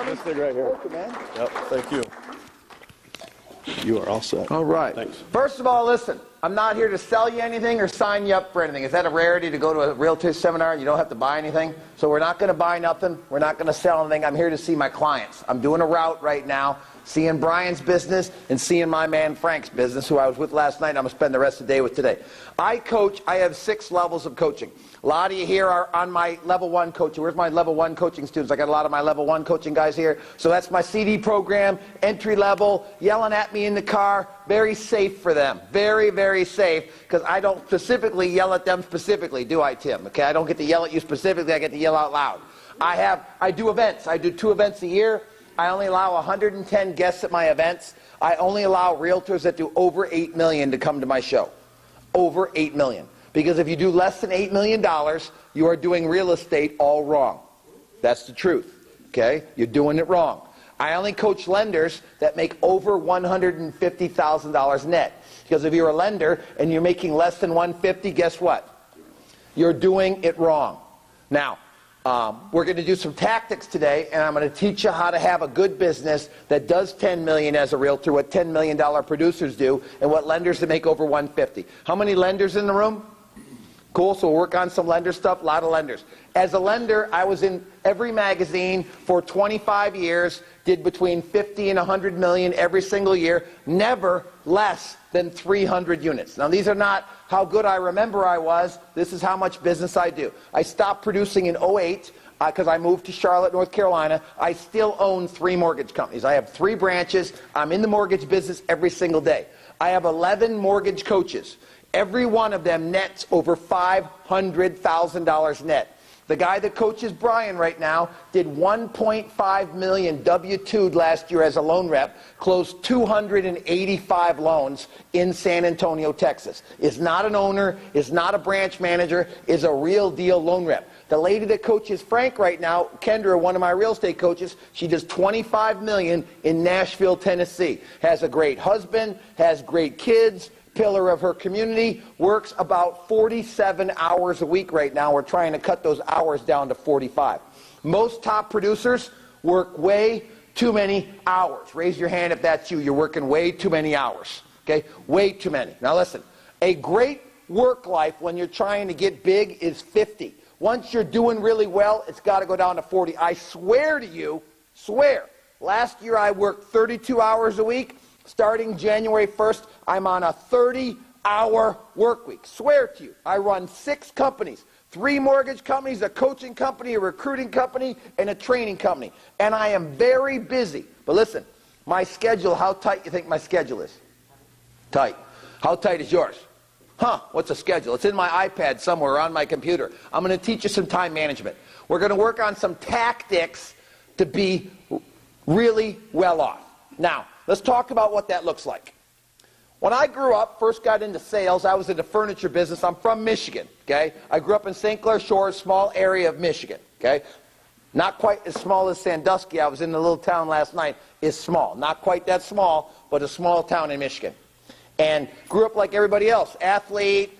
This thing right here. Okay, man. Yep, thank you. You are all set. All right. Thanks. First of all, listen, I'm not here to sell you anything or sign you up for anything. Is that a rarity to go to a realtor seminar and you don't have to buy anything? So we're not going to buy nothing. We're not going to sell anything. I'm here to see my clients. I'm doing a route right now, seeing Brian's business and seeing my man Frank's business, who I was with last night. I'm going to spend the rest of the day with today. I coach. I have 6 levels of coaching. A lot of you here are on my level 1 coaching. Where's my level 1 coaching students? I got a lot of my level 1 coaching guys here. So that's my CD program, entry level, yelling at me in the car. Very safe for them. Very, very safe, because I don't specifically yell at them specifically, do I, Tim? Okay, I don't get to yell at you specifically. I get to yell out loud. I do events. I do 2 events a year. I only allow 110 guests at my events. I only allow realtors that do over $8 million to come to my show. Over $8 million. Because if you do less than $8 million, you are doing real estate all wrong. That's the truth. Okay? You're doing it wrong. I only coach lenders that make over $150,000 net. Because if you're a lender and you're making less than $150,000, guess what? You're doing it wrong. Now, we're going to do some tactics today, and I'm going to teach you how to have a good business that does $10 million as a realtor, what $10 million producers do, and what lenders that make over $150,000. How many lenders in the room? Cool, so we'll work on some lender stuff, a lot of lenders. As a lender, I was in every magazine for 25 years, did between 50 and 100 million every single year, never less than 300 units. Now, these are not how good I remember I was. This is how much business I do. I stopped producing in 08 because I moved to Charlotte, North Carolina. I still own 3 mortgage companies. I have 3 branches. I'm in the mortgage business every single day. I have 11 mortgage coaches. Every one of them nets over $500,000 net. The guy that coaches Brian right now did 1.5 million W-2'd last year as a loan rep, closed 285 loans in San Antonio, Texas. Is not an owner, is not a branch manager, is a real deal loan rep. The lady that coaches Frank right now, Kendra, one of my real estate coaches, she does 25 million in Nashville, Tennessee. Has a great husband, has great kids, pillar of her community, works about 47 hours a week right now. We're trying to cut those hours down to 45. Most top producers work way too many hours. Raise your hand if that's you. You're working way too many hours. Okay? Way too many. Now listen, a great work life when you're trying to get big is 50. Once you're doing really well, it's got to go down to 40. I swear to you, last year I worked 32 hours a week. Starting January 1st, I'm on a 30-hour work week. Swear to you, I run 6 companies, 3 mortgage companies, a coaching company, a recruiting company, and a training company. And I am very busy. But listen, my schedule, how tight you think my schedule is? Tight. How tight is yours? Huh, what's a schedule? It's in my iPad somewhere on my computer. I'm going to teach you some time management. We're going to work on some tactics to be really well off. Now, let's talk about what that looks like. When I grew up, first got into sales, I was in the furniture business. I'm from Michigan, okay? I grew up in St. Clair Shores, small area of Michigan, okay? Not quite as small as Sandusky. I was in the little town last night. Is small. Not quite that small, but a small town in Michigan. And grew up like everybody else. Athlete,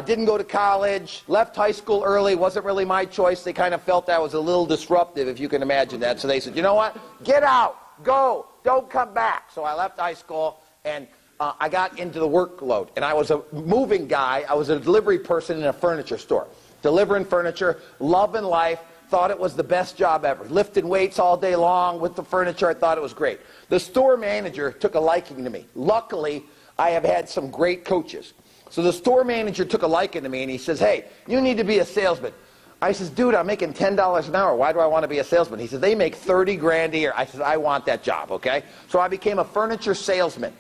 didn't go to college, left high school early, wasn't really my choice. They kind of felt I was a little disruptive, if you can imagine that. So they said, you know what? Get out. Go. Don't come back. So I left high school, and I got into the workload. And I was a moving guy. I was a delivery person in a furniture store. Delivering furniture, loving life, thought it was the best job ever. Lifting weights all day long with the furniture. I thought it was great. The store manager took a liking to me. Luckily, I have had some great coaches. So the store manager took a liking to me, and he says, hey, you need to be a salesman. I says, dude, I'm making $10 an hour. Why do I want to be a salesman? He says, they make 30 grand a year. I said, I want that job, okay? So I became a furniture salesman.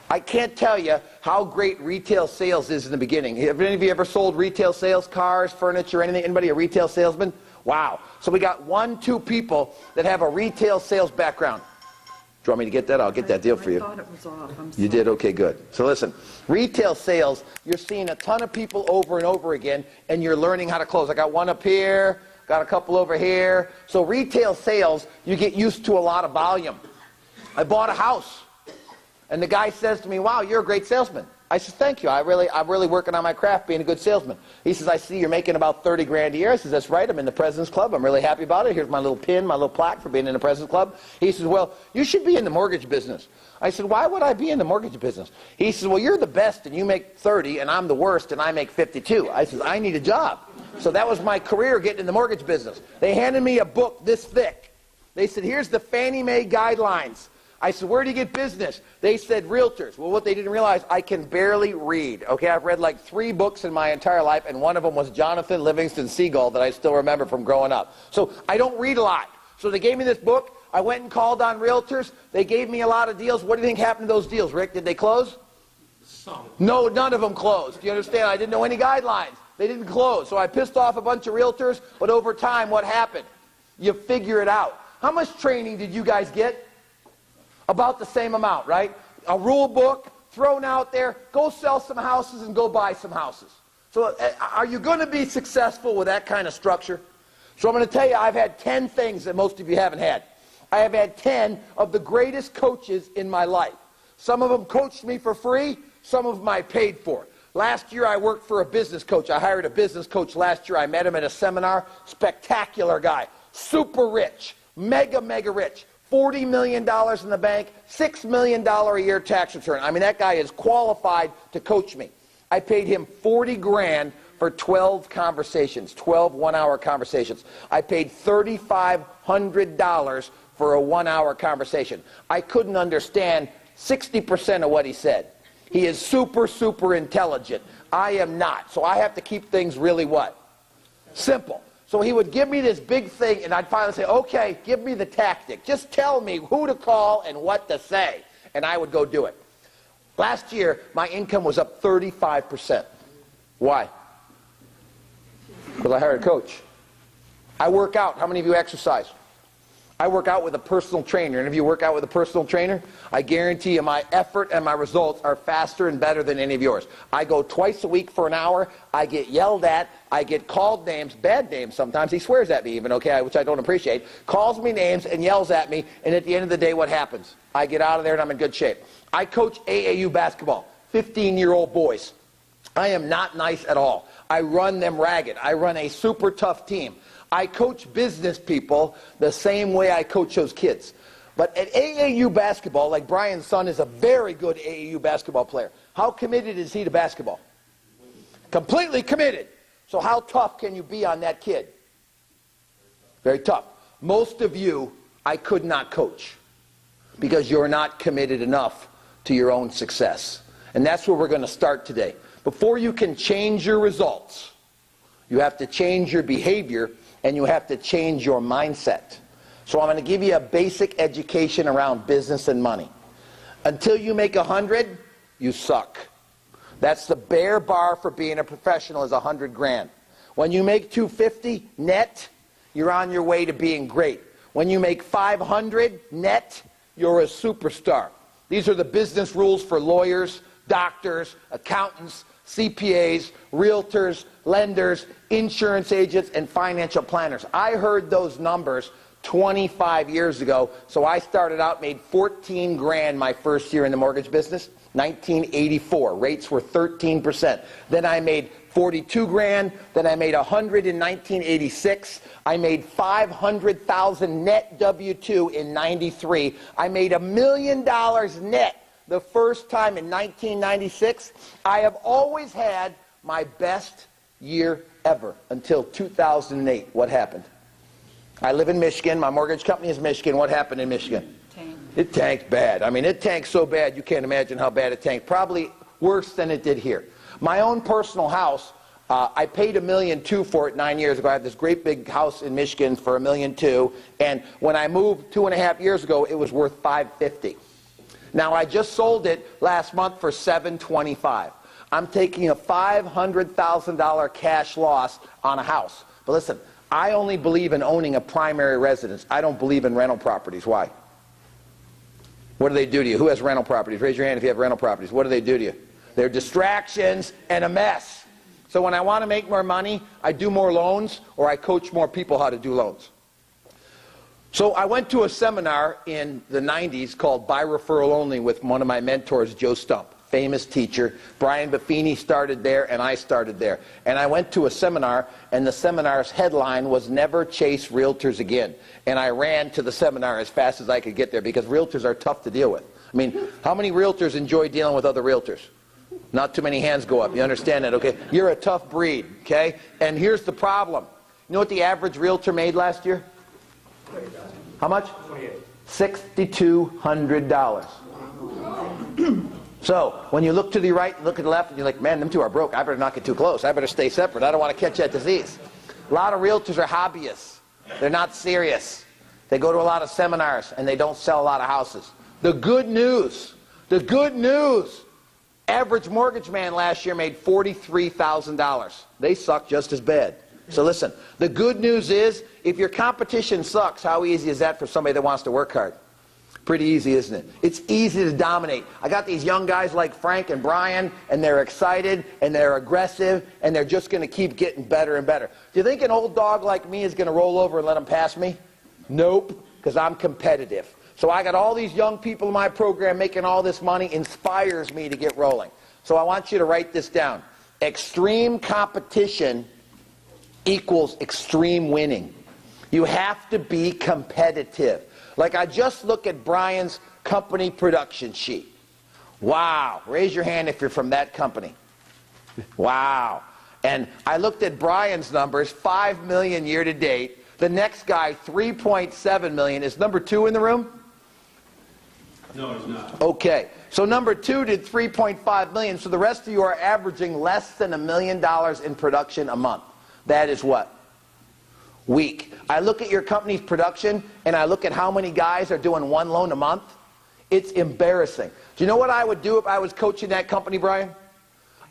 I can't tell you how great retail sales is in the beginning. Have any of you ever sold retail sales, cars, furniture, anything? Anybody a retail salesman? Wow. So we got 1, 2 people that have a retail sales background. Do you want me to get that? I'll get that deal for you. I thought it was off. I'm sorry. You did? Okay, good. So listen, retail sales, you're seeing a ton of people over and over again, and you're learning how to close. I got one up here, got a couple over here. So retail sales, you get used to a lot of volume. I bought a house, and the guy says to me, wow, you're a great salesman. I said, thank you. I'm really working on my craft, being a good salesman. He says, I see you're making about 30 grand a year. I says, that's right. I'm in the President's Club. I'm really happy about it. Here's my little pin, my little plaque for being in the President's Club. He says, well, you should be in the mortgage business. I said, why would I be in the mortgage business? He says, well, you're the best and you make 30 and I'm the worst and I make 52. I says, I need a job. So that was my career, getting in the mortgage business. They handed me a book this thick. They said, here's the Fannie Mae guidelines. I said, where do you get business? They said, realtors. Well, what they didn't realize, I can barely read. Okay, I've read like 3 books in my entire life, and one of them was Jonathan Livingston Seagull that I still remember from growing up. So I don't read a lot. So they gave me this book. I went and called on realtors. They gave me a lot of deals. What do you think happened to those deals, Rick? Did they close? Some. No, none of them closed. Do you understand? I didn't know any guidelines. They didn't close. So I pissed off a bunch of realtors, but over time, what happened? You figure it out. How much training did you guys get? About the same amount, right? A rule book thrown out there. Go sell some houses and go buy some houses. So are you going to be successful with that kind of structure? So I'm going to tell you, I've had 10 things that most of you haven't had. I have had 10 of the greatest coaches in my life. Some of them coached me for free. Some of them I paid for. Last year I worked for a business coach. I hired a business coach last year. I met him at a seminar. Spectacular guy. Super rich. Mega rich. $40 million in the bank, $6 million a year tax return. I mean, that guy is qualified to coach me. I paid him 40 grand for 12 conversations, 12 one-hour conversations. I paid $3,500 for a one-hour conversation. I couldn't understand 60% of what he said. He is super intelligent. I am not. So I have to keep things really what? Simple. So he would give me this big thing, and I'd finally say, okay, give me the tactic. Just tell me who to call and what to say. And I would go do it. Last year, my income was up 35%. Why? Because I hired a coach. I work out. How many of you exercise? I work out with a personal trainer. And if you work out with a personal trainer, I guarantee you my effort and my results are faster and better than any of yours. I go twice a week for an hour. I get yelled at. I get called names, bad names sometimes. He swears at me even, okay, which I don't appreciate. Calls me names and yells at me. And at the end of the day, what happens? I get out of there and I'm in good shape. I coach AAU basketball, 15-year-old boys. I am not nice at all. I run them ragged. I run a super tough team. I coach business people the same way I coach those kids. But at AAU basketball, like Brian's son is a very good AAU basketball player. How committed is he to basketball? Completely committed. So how tough can you be on that kid? Very tough. Most of you, I could not coach because you're not committed enough to your own success. And that's where we're going to start today. Before you can change your results, you have to change your behavior and you have to change your mindset. So I'm going to give you a basic education around business and money. Until you make 100, you suck. That's the bare bar for being a professional, is 100 grand. When you make 250 net, you're on your way to being great. When you make 500 net, you're a superstar. These are the business rules for lawyers, doctors, accountants, CPAs, realtors, lenders, insurance agents, and financial planners. I heard those numbers 25 years ago, so I started out, made 14 grand my first year in the mortgage business, 1984. Rates were 13%. Then I made 42 grand, then I made 100 in 1986. I made 500,000 net W-2 in 93. I made $1 million net the first time in 1996. I have always had my best year ever until 2008. What happened? I live in Michigan. My mortgage company is Michigan. What happened in Michigan? It tanked bad. I mean, it tanked so bad you can't imagine how bad it tanked. Probably worse than it did here. My own personal house, I paid $1.2 million for it 9 years ago. I have this great big house in Michigan for $1.2 million, and when I moved 2.5 years ago, it was worth $550,000. Now, I just sold it last month for $725,000. I'm taking a $500,000 cash loss on a house. But listen, I only believe in owning a primary residence. I don't believe in rental properties. Why? What do they do to you? Who has rental properties? Raise your hand if you have rental properties. What do they do to you? They're distractions and a mess. So when I want to make more money, I do more loans or I coach more people how to do loans. So I went to a seminar in the 90s called By Referral Only with one of my mentors, Joe Stump. famous teacher. Brian Buffini started there, and I started there. And I went to a seminar, and the seminar's headline was "Never Chase Realtors Again." And I ran to the seminar as fast as I could get there, because realtors are tough to deal with. I mean, how many realtors enjoy dealing with other realtors? Not too many hands go up. You understand that, okay? You're a tough breed, okay? And here's the problem. You know what the average realtor made last year? How much? $6,200. So when you look to the right, look to the left, and you're like, man, them two are broke. I better not get too close. I better stay separate. I don't want to catch that disease. A lot of realtors are hobbyists. They're not serious. They go to a lot of seminars, and they don't sell a lot of houses. The good news, average mortgage man last year made $43,000. They suck just as bad. So listen, the good news is, if your competition sucks, how easy is that for somebody that wants to work hard? Pretty easy, isn't it? It's easy to dominate. I got these young guys like Frank and Brian, and they're excited, and they're aggressive, and they're just going to keep getting better and better. Do you think an old dog like me is going to roll over and let them pass me? Nope, because I'm competitive. So I got all these young people in my program making all this money. Inspires me to get rolling. So I want you to write this down. Extreme competition equals extreme winning. You have to be competitive. Like, I just look at Brian's company production sheet. Wow. Raise your hand if you're from that company. Wow. And I looked at Brian's numbers, $5 million year to date. The next guy, $3.7 million. Is number 2 in the room? No, it's not. Okay. So number 2 did $3.5 million. So the rest of you are averaging less than $1 million in production a month. That is what? Weak. I look at your company's production, and I look at how many guys are doing 1 loan a month. It's embarrassing. Do you know what I would do if I was coaching that company, Brian?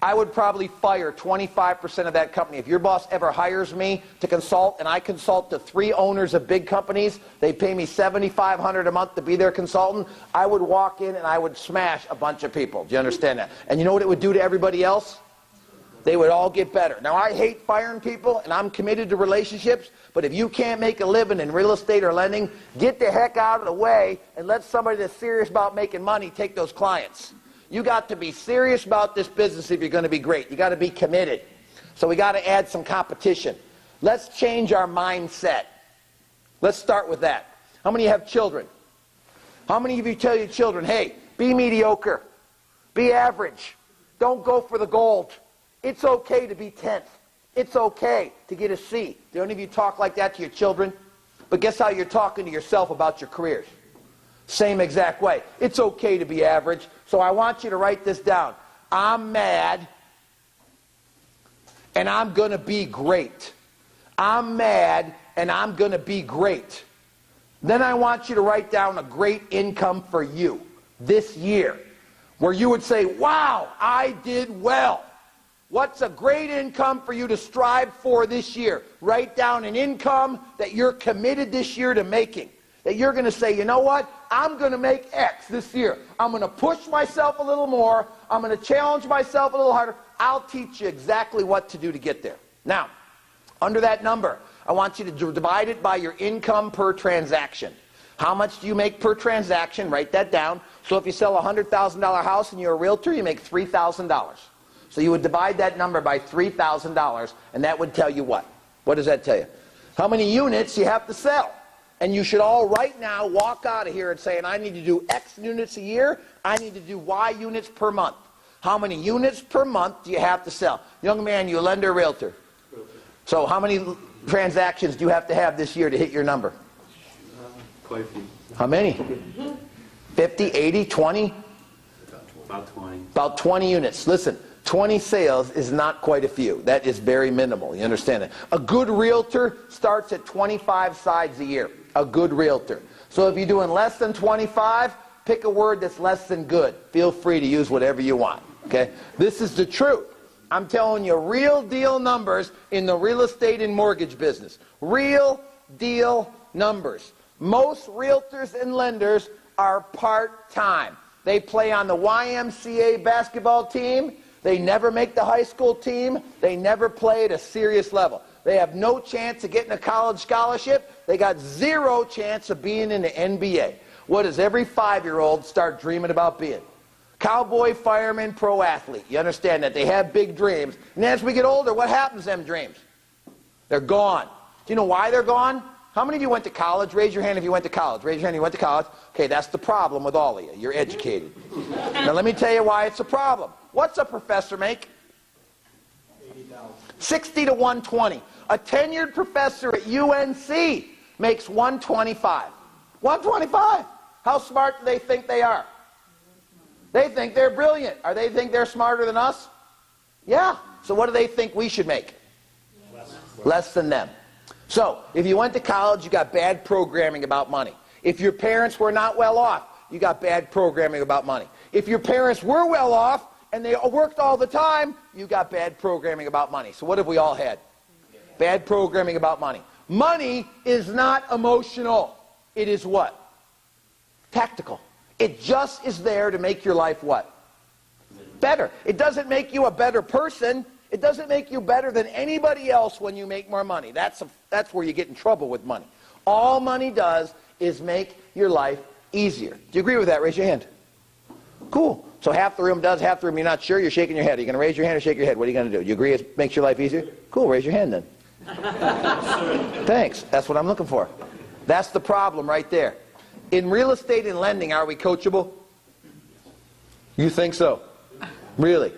I would probably fire 25% of that company. If your boss ever hires me to consult, and I consult to 3 owners of big companies, they pay me $7,500 a month to be their consultant, I would walk in and I would smash a bunch of people. Do you understand that? And you know what it would do to everybody else? They would all get better. Now, I hate firing people, and I'm committed to relationships, but if you can't make a living in real estate or lending, get the heck out of the way and let somebody that's serious about making money take those clients. You got to be serious about this business if you're going to be great. You got to be committed. So we got to add some competition. Let's change our mindset. Let's start with that. How many have children? How many of you tell your children, hey, be mediocre, be average, don't go for the gold. It's okay to be 10th. It's okay to get a C. Do any of you talk like that to your children? But guess how you're talking to yourself about your careers? Same exact way. It's okay to be average. So I want you to write this down. I'm mad, and I'm going to be great. I'm mad, and I'm going to be great. Then I want you to write down a great income for you this year, where you would say, wow, I did well. What's a great income for you to strive for this year? Write down an income that you're committed this year to making. That you're going to say, you know what? I'm going to make X this year. I'm going to push myself a little more. I'm going to challenge myself a little harder. I'll teach you exactly what to do to get there. Now, under that number, I want you to divide it by your income per transaction. How much do you make per transaction? Write that down. So if you sell a $100,000 house and you're a realtor, you make $3,000. So you would divide that number by $3,000, and that would tell you what? What does that tell you? How many units you have to sell. And you should all right now walk out of here and say, I need to do X units a year, I need to do Y units per month. How many units per month do you have to sell? Young man, you a lender or realtor? So how many transactions do you have to have this year to hit your number? Quite a few. How many? 50, 80, 20? About 20. About 20 units. Listen. 20 sales is not quite a few. That is very minimal. You understand that? A good realtor starts at 25 sides a year. A good realtor. So if you're doing less than 25, pick a word that's less than good. Feel free to use whatever you want. Okay? This is the truth. I'm telling you real deal numbers in the real estate and mortgage business. Real deal numbers. Most realtors and lenders are part-time. They play on the YMCA basketball team. They never make the high school team. They never play at a serious level. They have no chance of getting a college scholarship. They got 0 chance of being in the NBA. What does every 5-year-old start dreaming about being? Cowboy, fireman, pro athlete. You understand that? They have big dreams. And as we get older, what happens to them dreams? They're gone. Do you know why they're gone? How many of you went to college? Raise your hand if you went to college. Raise your hand if you went to college. Okay, that's the problem with all of you. You're educated. Now let me tell you why it's a problem. What's a professor make? 60 to 120. A tenured professor at UNC makes 125. 125. How smart do they think they are? They think they're brilliant. Or they think they're smarter than us? Yeah. So what do they think we should make? Less than them. So, if you went to college, you got bad programming about money. If your parents were not well off, you got bad programming about money. If your parents were well off and they worked all the time, you got bad programming about money. So what have we all had? Bad programming about money. Money is not emotional. It is what? Tactical. It just is there to make your life what? Better. It doesn't make you a better person. It doesn't make you better than anybody else when you make more money. That's where you get in trouble with money. All money does is make your life easier. Do you agree with that? Raise your hand. Cool. So half the room does, half the room you're not sure, you're shaking your head. Are you going to raise your hand or shake your head? What are you going to do? You agree it makes your life easier? Cool, raise your hand then. Thanks. That's what I'm looking for. That's the problem right there. In real estate and lending, are we coachable? You think so? Really?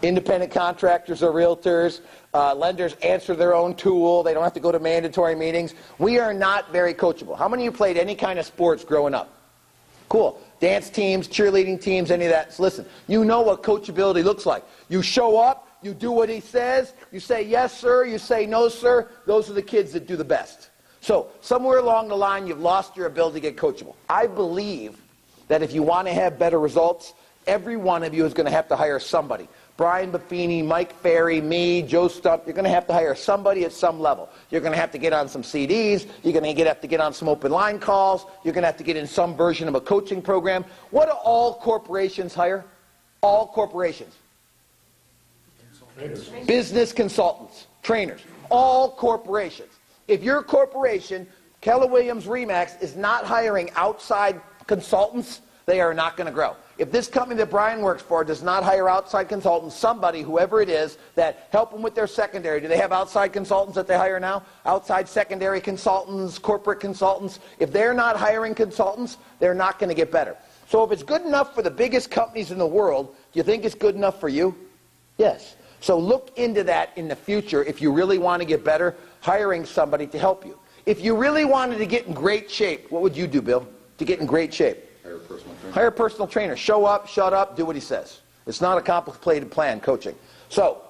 Independent contractors or realtors, lenders answer their own tool. They don't have to go to mandatory meetings. We are not very coachable. How many of you played any kind of sports growing up? Cool. Dance teams, cheerleading teams, any of that. So listen, you know what coachability looks like. You show up, you do what he says, you say yes, sir, you say no, sir. Those are the kids that do the best. So somewhere along the line, you've lost your ability to get coachable. I believe that if you want to have better results, every one of you is going to have to hire somebody. Brian Buffini, Mike Ferry, me, Joe Stump, you're going to have to hire somebody at some level. You're going to have to get on some CDs. You're going to have to get on some open line calls. You're going to have to get in some version of a coaching program. What do all corporations hire? All corporations. Trainers. Business consultants, trainers. All corporations. If your corporation, Keller Williams RE/MAX, is not hiring outside consultants, they are not going to grow. If this company that Brian works for does not hire outside consultants, somebody, whoever it is, that help them with their secondary. Do they have outside consultants that they hire now? Outside secondary consultants, corporate consultants. If they're not hiring consultants, they're not going to get better. So if it's good enough for the biggest companies in the world, do you think it's good enough for you? Yes. So look into that in the future if you really want to get better, hiring somebody to help you. If you really wanted to get in great shape, what would you do, Bill, to get in great shape? Hire a personal trainer. Show up, shut up, do what he says. It's not a complicated plan, coaching. So,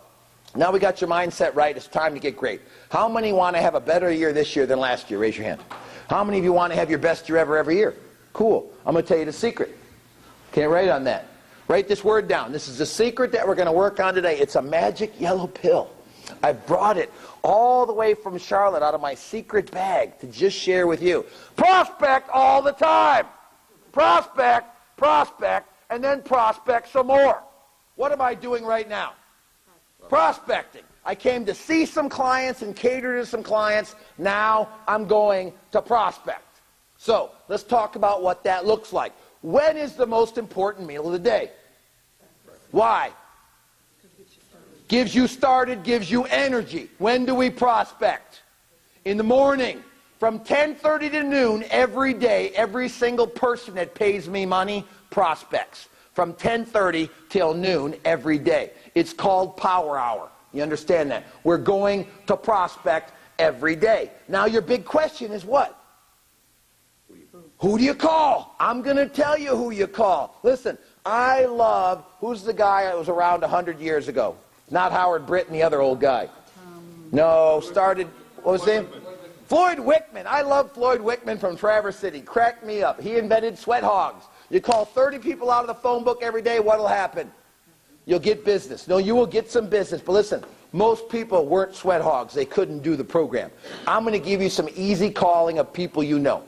now we got your mindset right. It's time to get great. How many want to have a better year this year than last year? Raise your hand. How many of you want to have your best year ever every year? Cool. I'm going to tell you the secret. Can't write on that. Write this word down. This is the secret that we're going to work on today. It's a magic yellow pill. I brought it all the way from Charlotte out of my secret bag to just share with you. Prospect all the time. Prospect, prospect, and then prospect some more. What am I doing right now? Prospecting. I came to see some clients and cater to some clients. Now I'm going to prospect. So let's talk about what that looks like. When is the most important meal of the day? Why? Gives you started, gives you energy. When do we prospect? In the morning. From 10:30 to noon every day, every single person that pays me money prospects. From 10:30 till noon every day. It's called power hour. You understand that? We're going to prospect every day. Now your big question is what? Who do you call? I'm going to tell you who you call. Listen, I love, who's the guy that was around 100 years ago? Not Howard Britt and the other old guy. No, started, what was his name? Floyd Wickman. I love Floyd Wickman from Traverse City. Cracked me up. He invented sweat hogs. You call 30 people out of the phone book every day, what'll happen? You'll get business. No, you will get some business. But listen, most people weren't sweat hogs. They couldn't do the program. I'm going to give you some easy calling of people you know.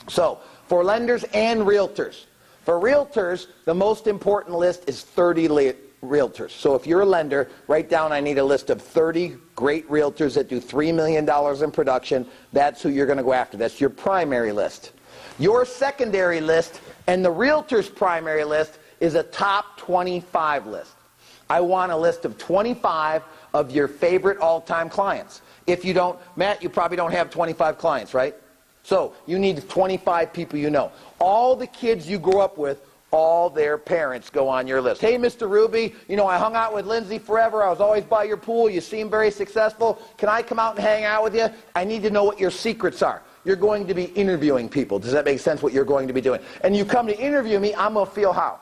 So, for lenders and realtors. For realtors, the most important list is 30 realtors. So if you're a lender, write down I need a list of 30 great realtors that do $3 million in production. That's who you're going to go after. That's your primary list. Your secondary list and the realtor's primary list is a top 25 list. I want a list of 25 of your favorite all-time clients. If you don't, Matt, you probably don't have 25 clients, right? So you need 25 people you know. All the kids you grew up with, all their parents go on your list. Hey, Mr. Ruby, you know, I hung out with Lindsay forever. I was always by your pool. You seem very successful. Can I come out and hang out with you? I need to know what your secrets are. You're going to be interviewing people. Does that make sense, what you're going to be doing? And you come to interview me, I'm going to feel how?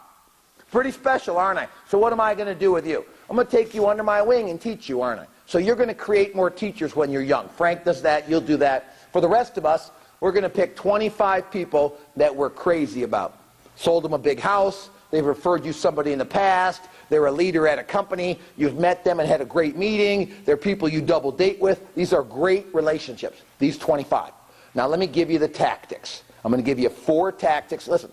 Pretty special, aren't I? So what am I going to do with you? I'm going to take you under my wing and teach you, aren't I? So you're going to create more teachers when you're young. Frank does that. You'll do that. For the rest of us, we're going to pick 25 people that we're crazy about. Sold them a big house. They've referred you somebody in the past. They're a leader at a company. You've met them and had a great meeting. They're people you double date with. These are great relationships, these 25. Now let me give you the tactics. I'm going to give you 4 tactics. Listen,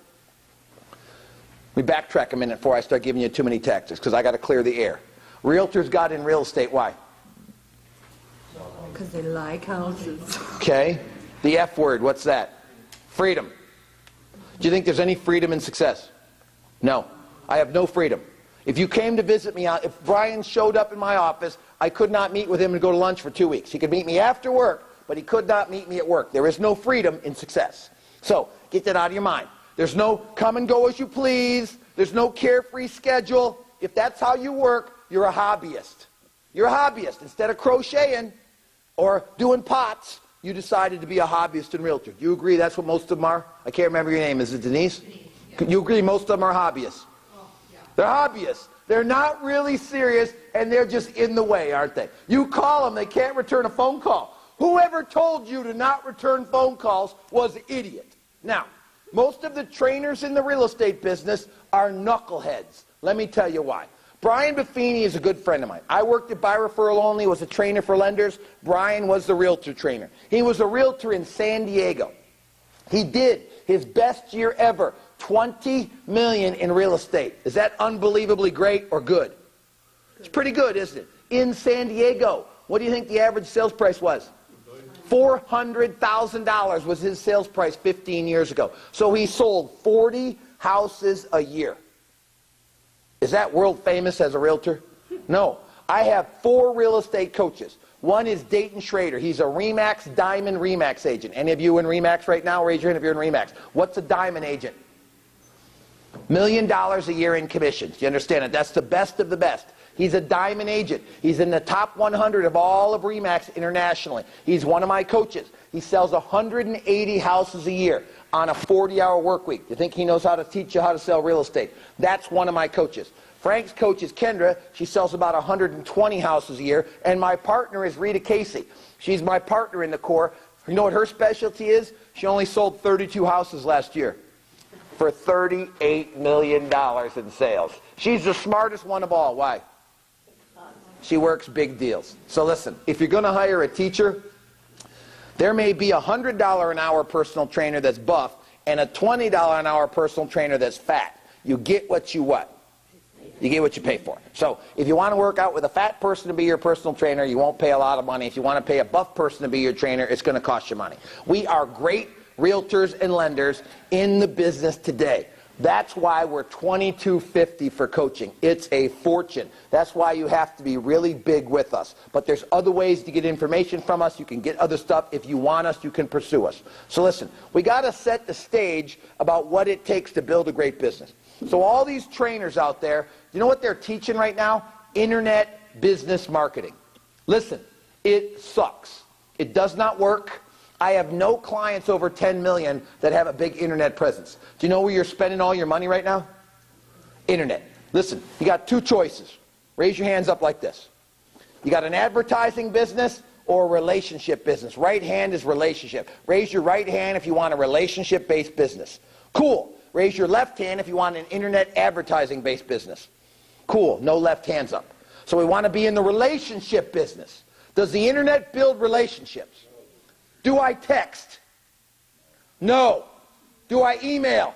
let me backtrack a minute before I start giving you too many tactics, because I got to clear the air. Realtors got in real estate. Why? Because they like houses. Okay. The F word, what's that? Freedom. Do you think there's any freedom in success? No. I have no freedom. If you came to visit me, if Brian showed up in my office, I could not meet with him and go to lunch for 2 weeks. He could meet me after work, but he could not meet me at work. There is no freedom in success. So, get that out of your mind. There's no come and go as you please. There's no carefree schedule. If that's how you work, you're a hobbyist. You're a hobbyist. Instead of crocheting or doing pots, you decided to be a hobbyist and realtor. Do you agree that's what most of them are? I can't remember your name. Is it Denise? Yeah. You agree most of them are hobbyists? Oh, yeah. They're hobbyists. They're not really serious, and they're just in the way, aren't they? You call them, they can't return a phone call. Whoever told you to not return phone calls was an idiot. Now, most of the trainers in the real estate business are knuckleheads. Let me tell you why. Brian Buffini is a good friend of mine. I worked at By Referral Only, was a trainer for lenders. Brian was the realtor trainer. He was a realtor in San Diego. He did his best year ever, $20 million in real estate. Is that unbelievably great or good? It's pretty good, isn't it? In San Diego, what do you think the average sales price was? $400,000 was his sales price 15 years ago. So he sold 40 houses a year. Is that world famous as a realtor? No. I have 4 real estate coaches. One is Dayton Schrader. He's a RE/MAX, Diamond RE/MAX agent. Any of you in RE/MAX right now? Raise your hand if you're in RE/MAX. What's a Diamond agent? $1 million a year in commissions. You understand it? That's the best of the best. He's a Diamond agent. He's in the top 100 of all of RE/MAX internationally. He's one of my coaches. He sells 180 houses a year on a 40-hour work week. You think he knows how to teach you how to sell real estate? That's one of my coaches. Frank's coach is Kendra. She sells about 120 houses a year. And my partner is Rita Casey. She's my partner in the core. You know what her specialty is? She only sold 32 houses last year for $38 million in sales. She's the smartest one of all. Why? She works big deals. So listen, if you're going to hire a teacher, there may be a $100 an hour personal trainer that's buff and a $20 an hour personal trainer that's fat. You get what you what? You get what you pay for. So if you want to work out with a fat person to be your personal trainer, you won't pay a lot of money. If you want to pay a buff person to be your trainer, it's going to cost you money. We are great realtors and lenders in the business today. That's why we're $22.50 for coaching. It's a fortune. That's why you have to be really big with us. But there's other ways to get information from us. You can get other stuff. If you want us, you can pursue us. So listen, we got to set the stage about what it takes to build a great business. So all these trainers out there, you know what they're teaching right now? Internet business marketing. Listen, it sucks. It does not work. I have no clients over 10 million that have a big internet presence. Do you know where you're spending all your money right now? Internet. Listen, you got 2 choices. Raise your hands up like this. You got an advertising business or a relationship business. Right hand is relationship. Raise your right hand if you want a relationship-based business. Cool. Raise your left hand if you want an internet advertising-based business. Cool. No left hands up. So we want to be in the relationship business. Does the internet build relationships? Do I text? No. Do I email?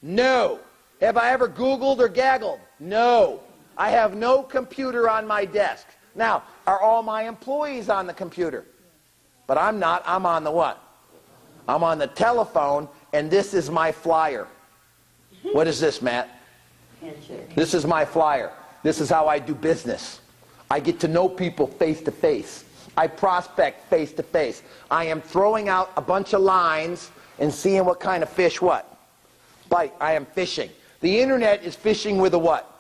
No. Have I ever Googled or gaggled? No. I have no computer on my desk. Now, are all my employees on the computer? But I'm not. I'm on the what? I'm on the telephone, and this is my flyer. What is this, Matt? Handshake. This is my flyer. This is how I do business. I get to know people face to face. I prospect face to face. I am throwing out a bunch of lines and seeing what kind of fish what? Bite. I am fishing. The internet is fishing with a what?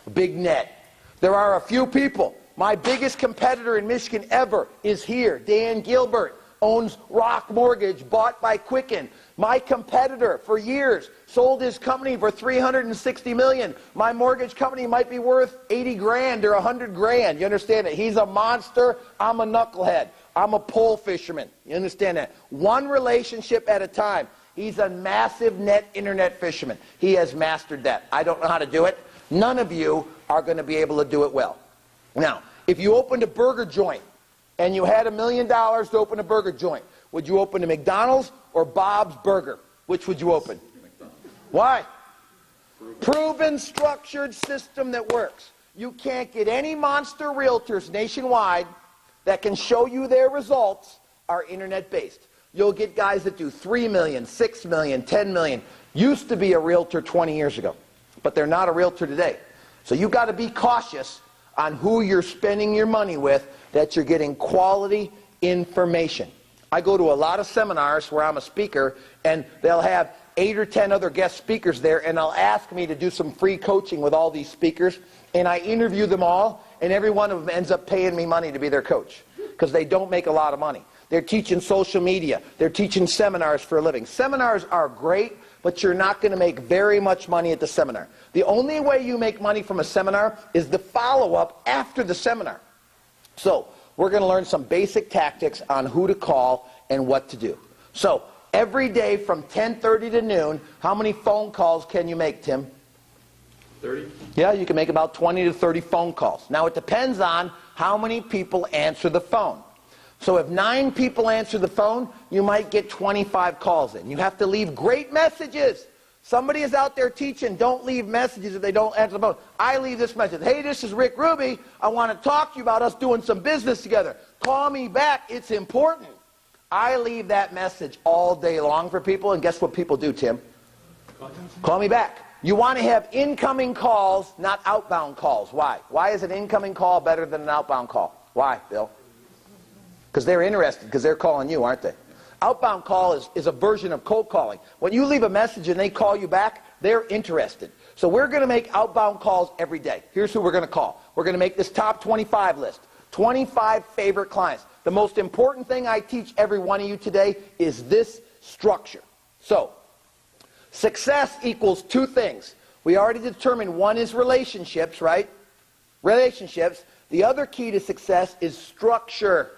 A big net. There are a few people. My biggest competitor in Michigan ever is here. Dan Gilbert owns Rock Mortgage, bought by Quicken. My competitor for years sold his company for $360 million. My mortgage company might be worth 80 grand or 100 grand. You understand it? He's a monster. I'm a knucklehead. I'm a pole fisherman. You understand that? One relationship at a time. He's a massive net internet fisherman. He has mastered that. I don't know how to do it. None of you are going to be able to do it well. Now, if you opened a burger joint and you had $1 million to open a burger joint, would you open a McDonald's or Bob's Burger? Which would you open? Why? Proven, structured system that works. You can't get any monster realtors nationwide that can show you their results are internet-based. You'll get guys that do $3 million, $6 million, $10 million. Used to be a realtor 20 years ago, but they're not a realtor today. So you've got to be cautious on who you're spending your money with, that you're getting quality information. I go to a lot of seminars where I'm a speaker, and they'll have 8 or 10 other guest speakers there, and they'll ask me to do some free coaching with all these speakers, and I interview them all, and every one of them ends up paying me money to be their coach, because they don't make a lot of money. They're teaching social media. They're teaching seminars for a living. Seminars are great, but you're not going to make very much money at the seminar. The only way you make money from a seminar is the follow-up after the seminar. So we're going to learn some basic tactics on who to call and what to do. So every day from 10:30 to noon, how many phone calls can you make, Tim? 30? Yeah, you can make about 20 to 30 phone calls. Now it depends on how many people answer the phone. So if 9 people answer the phone, you might get 25 calls in. You have to leave great messages. Somebody is out there teaching, don't leave messages if they don't answer the phone. I leave this message. Hey, this is Rick Ruby. I want to talk to you about us doing some business together. Call me back. It's important. I leave that message all day long for people, and guess what people do, Tim? Call me back. You want to have incoming calls, not outbound calls. Why? Why is an incoming call better than an outbound call? Why, Bill? Because they're interested, because they're calling you, aren't they? Outbound call is a version of cold calling. When you leave a message and they call you back, they're interested. So we're going to make outbound calls every day. Here's who we're going to call. We're going to make this top 25 list. 25 favorite clients. The most important thing I teach every one of you today is this structure. So, success equals 2 things. We already determined one is relationships, right? Relationships. The other key to success is structure.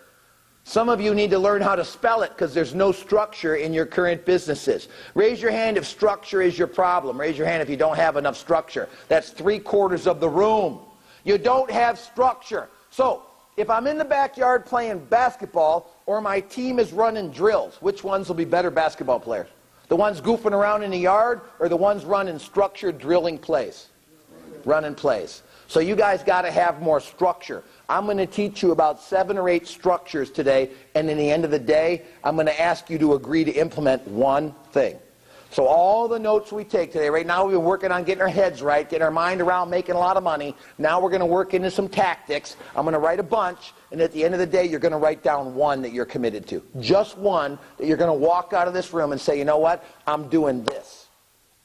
Some of you need to learn how to spell it because there's no structure in your current businesses. Raise your hand if structure is your problem. Raise your hand if you don't have enough structure. That's 3/4 of the room. You don't have structure. So, if I'm in the backyard playing basketball or my team is running drills, which ones will be better basketball players? The ones goofing around in the yard or the ones running structured drilling plays? Running plays. So you guys got to have more structure. I'm going to teach you about 7 or 8 structures today, and in the end of the day, I'm going to ask you to agree to implement one thing. So all the notes we take today, right now we've been working on getting our heads right, getting our mind around making a lot of money. Now we're going to work into some tactics. I'm going to write a bunch, and at the end of the day, you're going to write down one that you're committed to. Just one that you're going to walk out of this room and say, you know what, I'm doing this.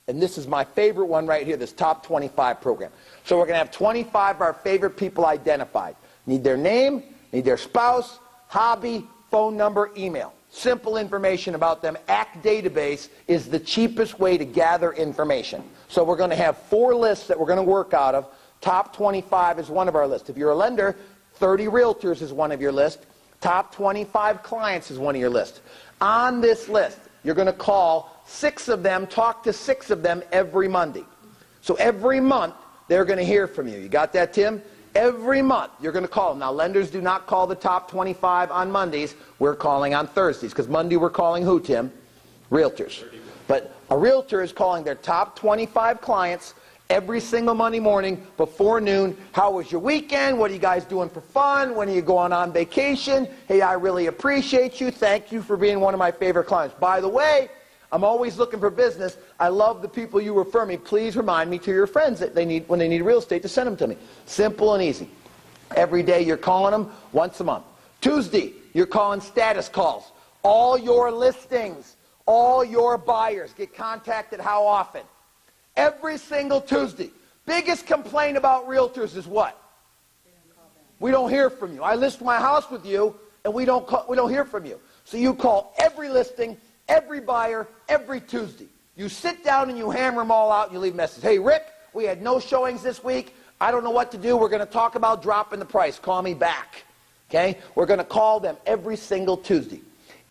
And this is my favorite one right here, this top 25 program. So we're going to have 25 of our favorite people identified. Need their name, need their spouse, hobby, phone number, email. Simple information about them. ACT database is the cheapest way to gather information. So we're going to have 4 lists that we're going to work out of. Top 25 is one of our lists. If you're a lender, 30 realtors is one of your list. Top 25 clients is one of your list. On this list, you're going to call 6 of them, talk to 6 of them every Monday. So every month, they're going to hear from you. You got that, Tim? Every month, you're going to call them. Now, lenders do not call the top 25 on Mondays. We're calling on Thursdays. Because Monday, we're calling who, Tim? Realtors. But a realtor is calling their top 25 clients every single Monday morning before noon. How was your weekend? What are you guys doing for fun? When are you going on vacation? Hey, I really appreciate you. Thank you for being one of my favorite clients. By the way, I'm always looking for business. I love the people you refer me. Please remind me to your friends that when they need real estate to send them to me. Simple and easy. Every day you're calling them once a month. Tuesday, you're calling status calls. All your listings, all your buyers get contacted how often? Every single Tuesday. Biggest complaint about realtors is what? We don't hear from you. I list my house with you, and we don't hear from you. So you call every listing, every buyer, every Tuesday. You sit down and you hammer them all out, and you leave a message. Hey, Rick, we had no showings this week. I don't know what to do. We're going to talk about dropping the price. Call me back. Okay? We're going to call them every single Tuesday.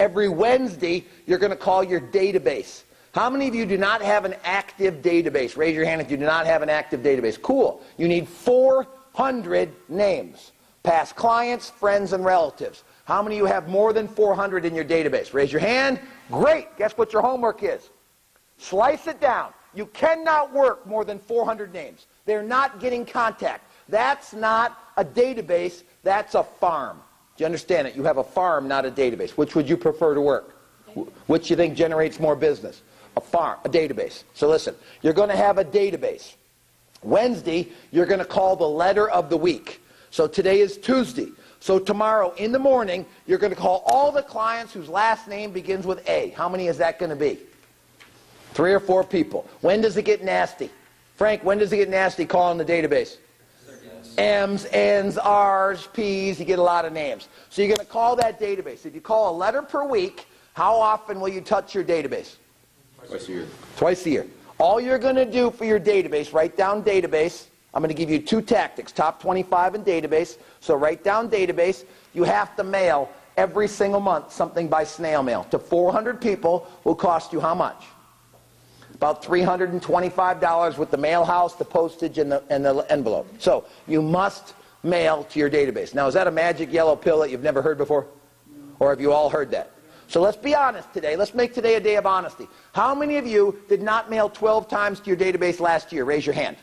Every Wednesday, you're going to call your database. How many of you do not have an active database? Raise your hand if you do not have an active database. Cool. You need 400 names. Past clients, friends, and relatives. How many of you have more than 400 in your database? Raise your hand. Great. Guess what your homework is? Slice it down. You cannot work more than 400 names. They're not getting contact. That's not a database. That's a farm. Do you understand it? You have a farm, not a database. Which would you prefer to work? Which you think generates more business? A farm, a database. So listen, you're going to have a database. Wednesday, you're going to call the letter of the week. So today is Tuesday. So tomorrow in the morning, you're going to call all the clients whose last name begins with A. How many is that going to be? 3 or 4 people. When does it get nasty? Frank, when does it get nasty calling the database? M's, N's, R's, P's, you get a lot of names. So you're going to call that database. If you call a letter per week, how often will you touch your database? Twice a year. Twice a year. All you're going to do for your database, write down database. I'm going to give you 2 tactics, top 25 in database. So write down database. You have to mail every single month something by snail mail to 400 people. Will cost you how much? About $325 with the mail house, the postage, and the envelope. So you must mail to your database. Now, is that a magic yellow pill that you've never heard before? Or have you all heard that? So let's be honest today. Let's make today a day of honesty. How many of you did not mail 12 times to your database last year? Raise your hand.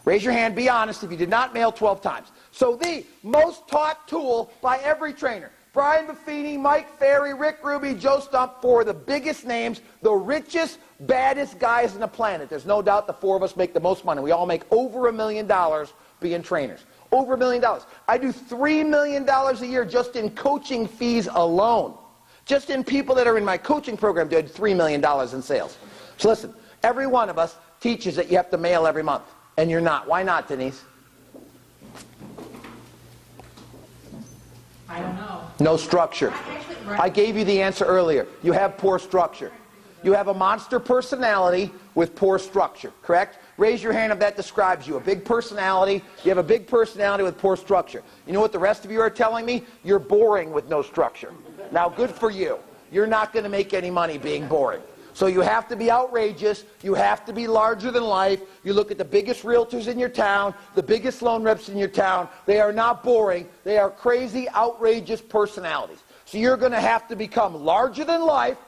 Raise your hand. Be honest if you did not mail 12 times. So the most taught tool by every trainer, Brian Buffini, Mike Ferry, Rick Ruby, Joe Stump, 4 of the biggest names, the richest, baddest guys on the planet. There's no doubt the 4 of us make the most money. We all make over $1 million being trainers. Over $1 million. I do $3 million a year just in coaching fees alone. Just in people that are in my coaching program did $3 million in sales. So listen, every one of us teaches that you have to mail every month. And you're not. Why not, Denise? I don't know. No structure. I gave you the answer earlier. You have poor structure. You have a monster personality with poor structure, correct? Raise your hand if that describes you. A big personality. You have a big personality with poor structure. You know what the rest of you are telling me? You're boring with no structure. Now, good for you. You're not going to make any money being boring. So you have to be outrageous. You have to be larger than life. You look at the biggest realtors in your town, the biggest loan reps in your town. They are not boring. They are crazy, outrageous personalities. So you're going to have to become larger than life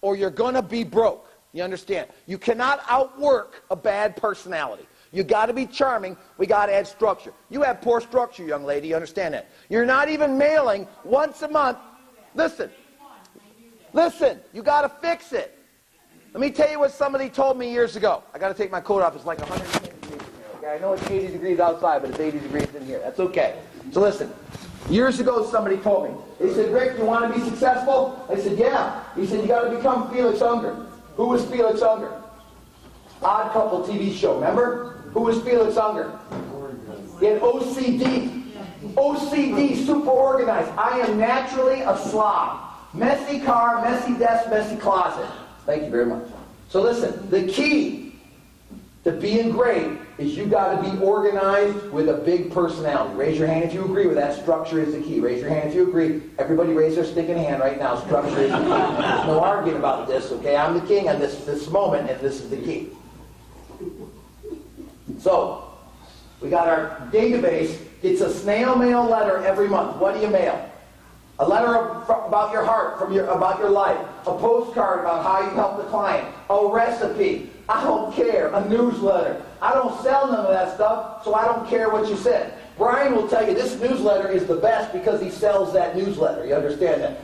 or you're going to be broke. You understand? You cannot outwork a bad personality. You got to be charming. We got to add structure. You have poor structure, young lady. You understand that? You're not even mailing once a month. Listen. Listen. You got to fix it. Let me tell you what somebody told me years ago. I got to take my coat off. It's like 110 degrees in here. Okay? I know it's 80 degrees outside, but it's 80 degrees in here. That's okay. So listen. Years ago, somebody told me. They said, Rick, you want to be successful? I said, yeah. He said, you got to become Felix Unger. Who was Felix Unger? Odd Couple TV show. Remember? Who was Felix Unger? He had OCD. OCD, super organized. I am naturally a slob. Messy car, messy desk, messy closet. Thank you very much. So listen, the key to being great is you got to be organized with a big personality. Raise your hand if you agree with that. Structure is the key. Raise your hand if you agree. Everybody raise their stinking hand right now. Structure is the key. There's no arguing about this, okay? I'm the king on this moment, and this is the key. So, we got our database. It's a snail mail letter every month. What do you mail? A letter about your heart, about your life. A postcard about how you help the client. A recipe. I don't care. A newsletter. I don't sell none of that stuff, so I don't care what you said. Brian will tell you this newsletter is the best because he sells that newsletter. You understand that?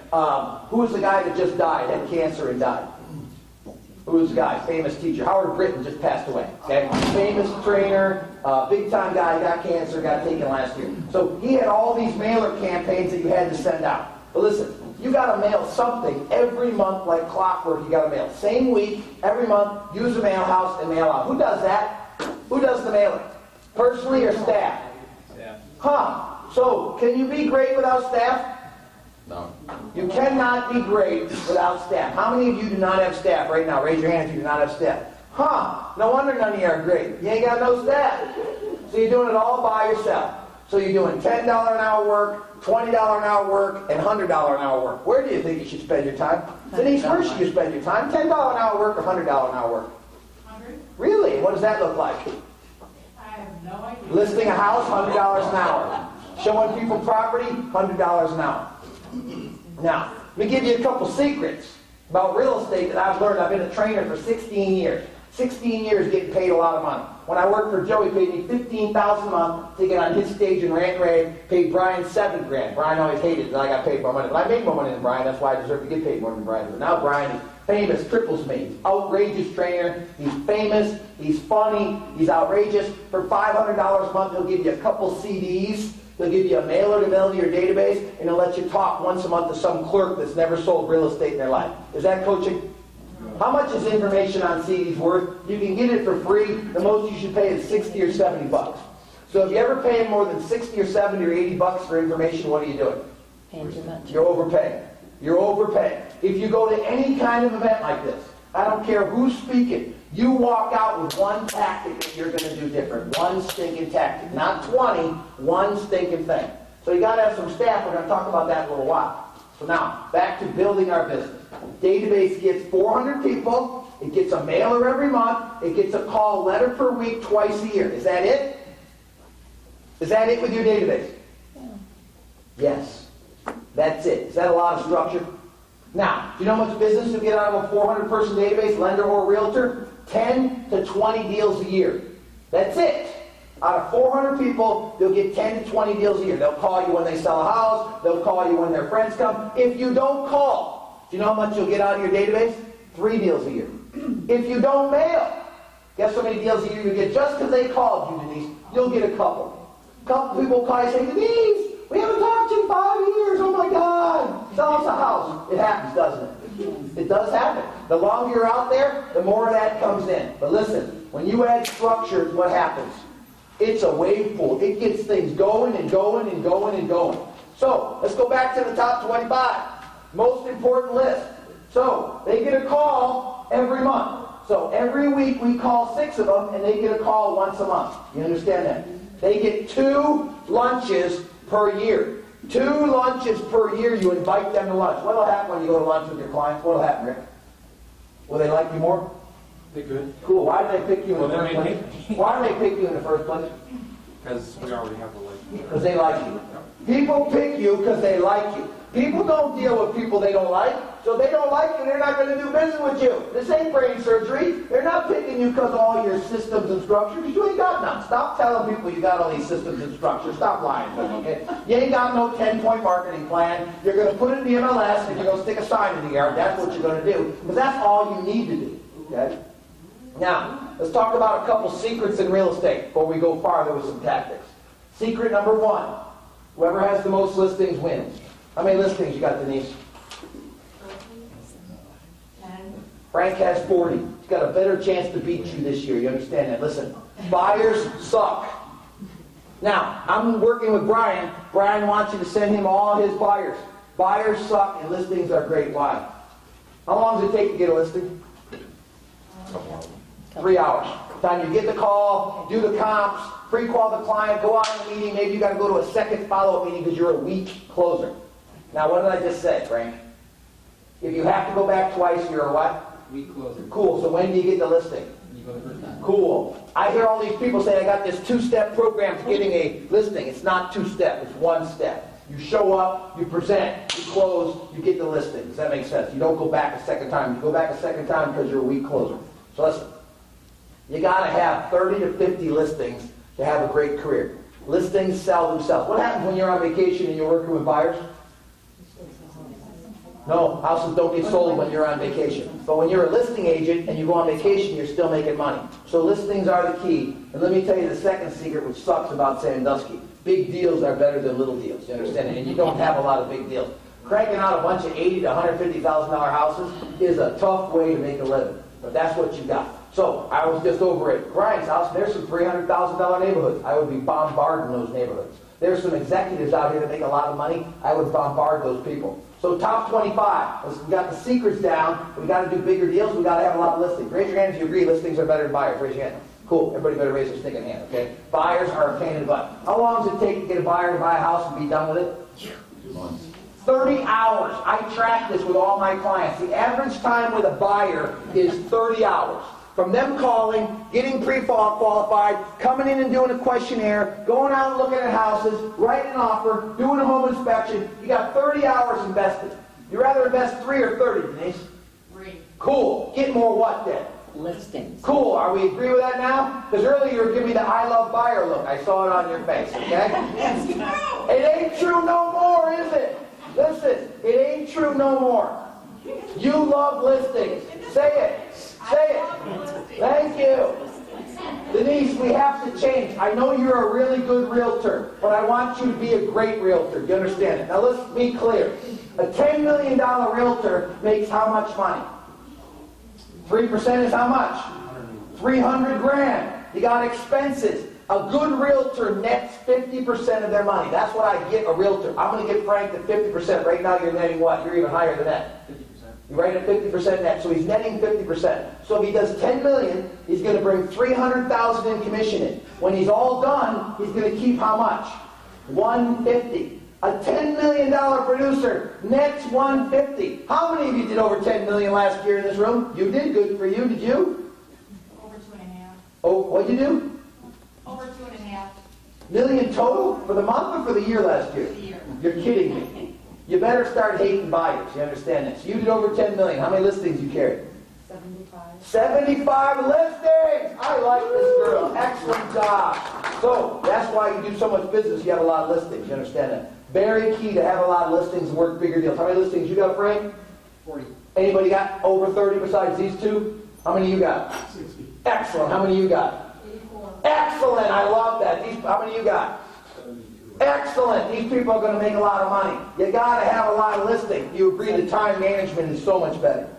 Who was the guy that just died, had cancer and died? Who's the guy? Famous teacher. Howard Britton just passed away. Okay? Famous trainer, big time guy, got cancer, got taken last year. So he had all these mailer campaigns that you had to send out. But listen, you got to mail something every month like clockwork. You got to mail. Same week, every month, use a mail house and mail out. Who does that? Who does the mailing? Personally or staff? Staff. Huh. So, can you be great without staff? No. You cannot be great without staff. How many of you do not have staff right now? Raise your hand if you do not have staff. Huh. No wonder none of you are great. You ain't got no staff. So you're doing it all by yourself. So you're doing $10 an hour work, $20 an hour work, and $100 an hour work. Where do you think you should spend your time? Denise, where should you spend your time? $10 an hour work or $100 an hour work? 100? Really? What does that look like? I have no idea. Listing a house, $100 an hour. Showing people property, $100 an hour. Now, let me give you a couple secrets about real estate that I've learned. I've been a trainer for 16 years. 16 years getting paid a lot of money. When I worked for Joe, he paid me $15,000 a month to get on his stage and rant and rave. Paid Brian $7,000. Brian always hated that I got paid more money. But I made more money than Brian. That's why I deserve to get paid more than Brian. But now Brian is famous, triples me. He's outrageous trainer. He's famous. He's funny. He's outrageous. For $500 a month, he'll give you a couple CDs. He'll give you a mailer to mail to your database, and he'll let you talk once a month to some clerk that's never sold real estate in their life. Is that coaching? How much is information on CDs worth? You can get it for free. The most you should pay is 60 or 70 bucks. So if you ever pay more than 60 or 70 or 80 bucks for information, what are you doing? Paying too much. You're overpaying. You're overpaying. If you go to any kind of event like this, I don't care who's speaking, you walk out with one tactic that you're going to do different. One stinking tactic. Not 20, one stinking thing. So you got to have some staff. We're going to talk about that in a little while. So now, back to building our business. Database gets 400 people. It gets a mailer every month. It gets a call letter per week twice a year. Is that it? Is that it with your database? Yeah. Yes. That's it. Is that a lot of structure? Now, do you know how much business you get out of a 400-person database, lender or realtor? 10 to 20 deals a year. That's it. Out of 400 people, you'll get 10 to 20 deals a year. They'll call you when they sell a house. They'll call you when their friends come. If you don't call, do you know how much you'll get out of your database? 3 deals a year. If you don't mail, guess how many deals a year you get just because they called you, Denise? You'll get a couple. A couple people call you and say, Denise, we haven't talked to you in 5 years. Oh my God. Sell us a house. It happens, doesn't it? It does happen. The longer you're out there, the more of that comes in. But listen, when you add structures, what happens? It's a wave pool. It gets things going and going and going and going. So, let's go back to the top 25. Most important list. So, they get a call every month. So, every week we call 6 of them, and they get a call once a month. You understand that? They get 2 lunches per year. 2 lunches per year, you invite them to lunch. What will happen when you go to lunch with your clients? What will happen, Rick? Will they like you more? They good. Cool. Why did they pick you in the Well, first they place? may Why did they pick you in the first place? Because we already have a license. Because they like you. People pick you because they like you. People don't deal with people they don't like. So if they don't like you, they're not going to do business with you. This ain't brain surgery. They're not picking you because of all your systems and structures. Because you ain't got none. Stop telling people you got all these systems and structures. Stop lying to them, okay? You ain't got no 10-point marketing plan. You're going to put it in the MLS and you're going to stick a sign in the yard. That's what you're going to do. Because that's all you need to do, okay? Now, let's talk about a couple secrets in real estate before we go farther with some tactics. Secret number 1. Whoever has the most listings wins. How many listings you got, Denise? 10. Frank has 40. He's got a better chance to beat you this year. You understand that? Listen, buyers suck. Now, I'm working with Brian. Brian wants you to send him all his buyers. Buyers suck and listings are great. Why? How long does it take to get a listing? 3 hours. Time you get the call, do the comps, pre-qual the client, go out on a meeting, maybe you got to go to a second follow-up meeting because you're a weak closer. Now, what did I just say, Frank? If you have to go back twice, you're a what? Week closer. Cool. So when do you get the listing? You go the first time. Cool. I hear all these people say, I got this 2-step program to getting a listing. It's not 2-step. It's 1 step. You show up, you present, you close, you get the listing. Does that make sense? You don't go back a second time. You go back a second time because you're a weak closer. So listen. You got to have 30 to 50 listings to have a great career. Listings sell themselves. What happens when you're on vacation and you're working with buyers? No, houses don't get sold when you're on vacation. But when you're a listing agent and you go on vacation, you're still making money. So listings are the key. And let me tell you the second secret, which sucks about Sandusky. Big deals are better than little deals. You understand it? And you don't have a lot of big deals. Cranking out a bunch of $80,000 to $150,000 houses is a tough way to make a living. But that's what you got. So I was just over at Brian's house. There's some $300,000 neighborhoods. I would be bombarding those neighborhoods. There's some executives out here that make a lot of money. I would bombard those people. So top 25. We got the secrets down. We got to do bigger deals. We got to have a lot of listings. Raise your hand if you agree listings are better than buyers. Raise your hand. Cool. Everybody better raise their stinking hand, okay? Buyers are a pain in the butt. How long does it take to get a buyer to buy a house and be done with it? 2 months. 30 hours. I track this with all my clients. The average time with a buyer is 30 hours. From them calling, getting pre-qualified, coming in and doing a questionnaire, going out and looking at houses, writing an offer, doing a home inspection. You got 30 hours invested. You rather invest 3 or 30, Denise? 3. Cool. Get more what then? Listings. Cool. Are we agree with that now? Because earlier you were giving me the I love buyer look. I saw it on your face, okay? Yes, no. It ain't true no more, is it? Listen, it ain't true no more. You love listings. Say it. Say it. Thank you. Denise, we have to change. I know you're a really good realtor, but I want you to be a great realtor. Do you understand it? Now let's be clear. A $10 million realtor makes how much money? 3% is how much? 300 grand. You got expenses. A good realtor nets 50% of their money. That's what I get a realtor. I'm going to get Frank to 50%. Right now you're netting what? You're even higher than that. 50%. You're right at 50% net. So he's netting 50%. So if he does 10 million, he's going to bring 300,000 in commission in. When he's all done, he's going to keep how much? 150. A $10 million producer nets 150. How many of you did over 10 million last year in this room? You did. Good for you. Did you? Over 2.5. Oh, what'd you do? Over 2.5. Million total for the month or for the year last year? A year. You're kidding me. You better start hating buyers. You understand this? You did over 10 million. How many listings you carried? 75. 75 listings! I like this girl. Excellent job. So, that's why you do so much business. You have a lot of listings. You understand that? Very key to have a lot of listings and work bigger deals. How many listings you got, Frank? 40. Anybody got over 30 besides these two? How many you got? 60. Excellent. How many you got? 84. Excellent. I love that. How many you got? 72. Excellent. These people are going to make a lot of money. You got to have a lot of listings. You agree the time management is so much better.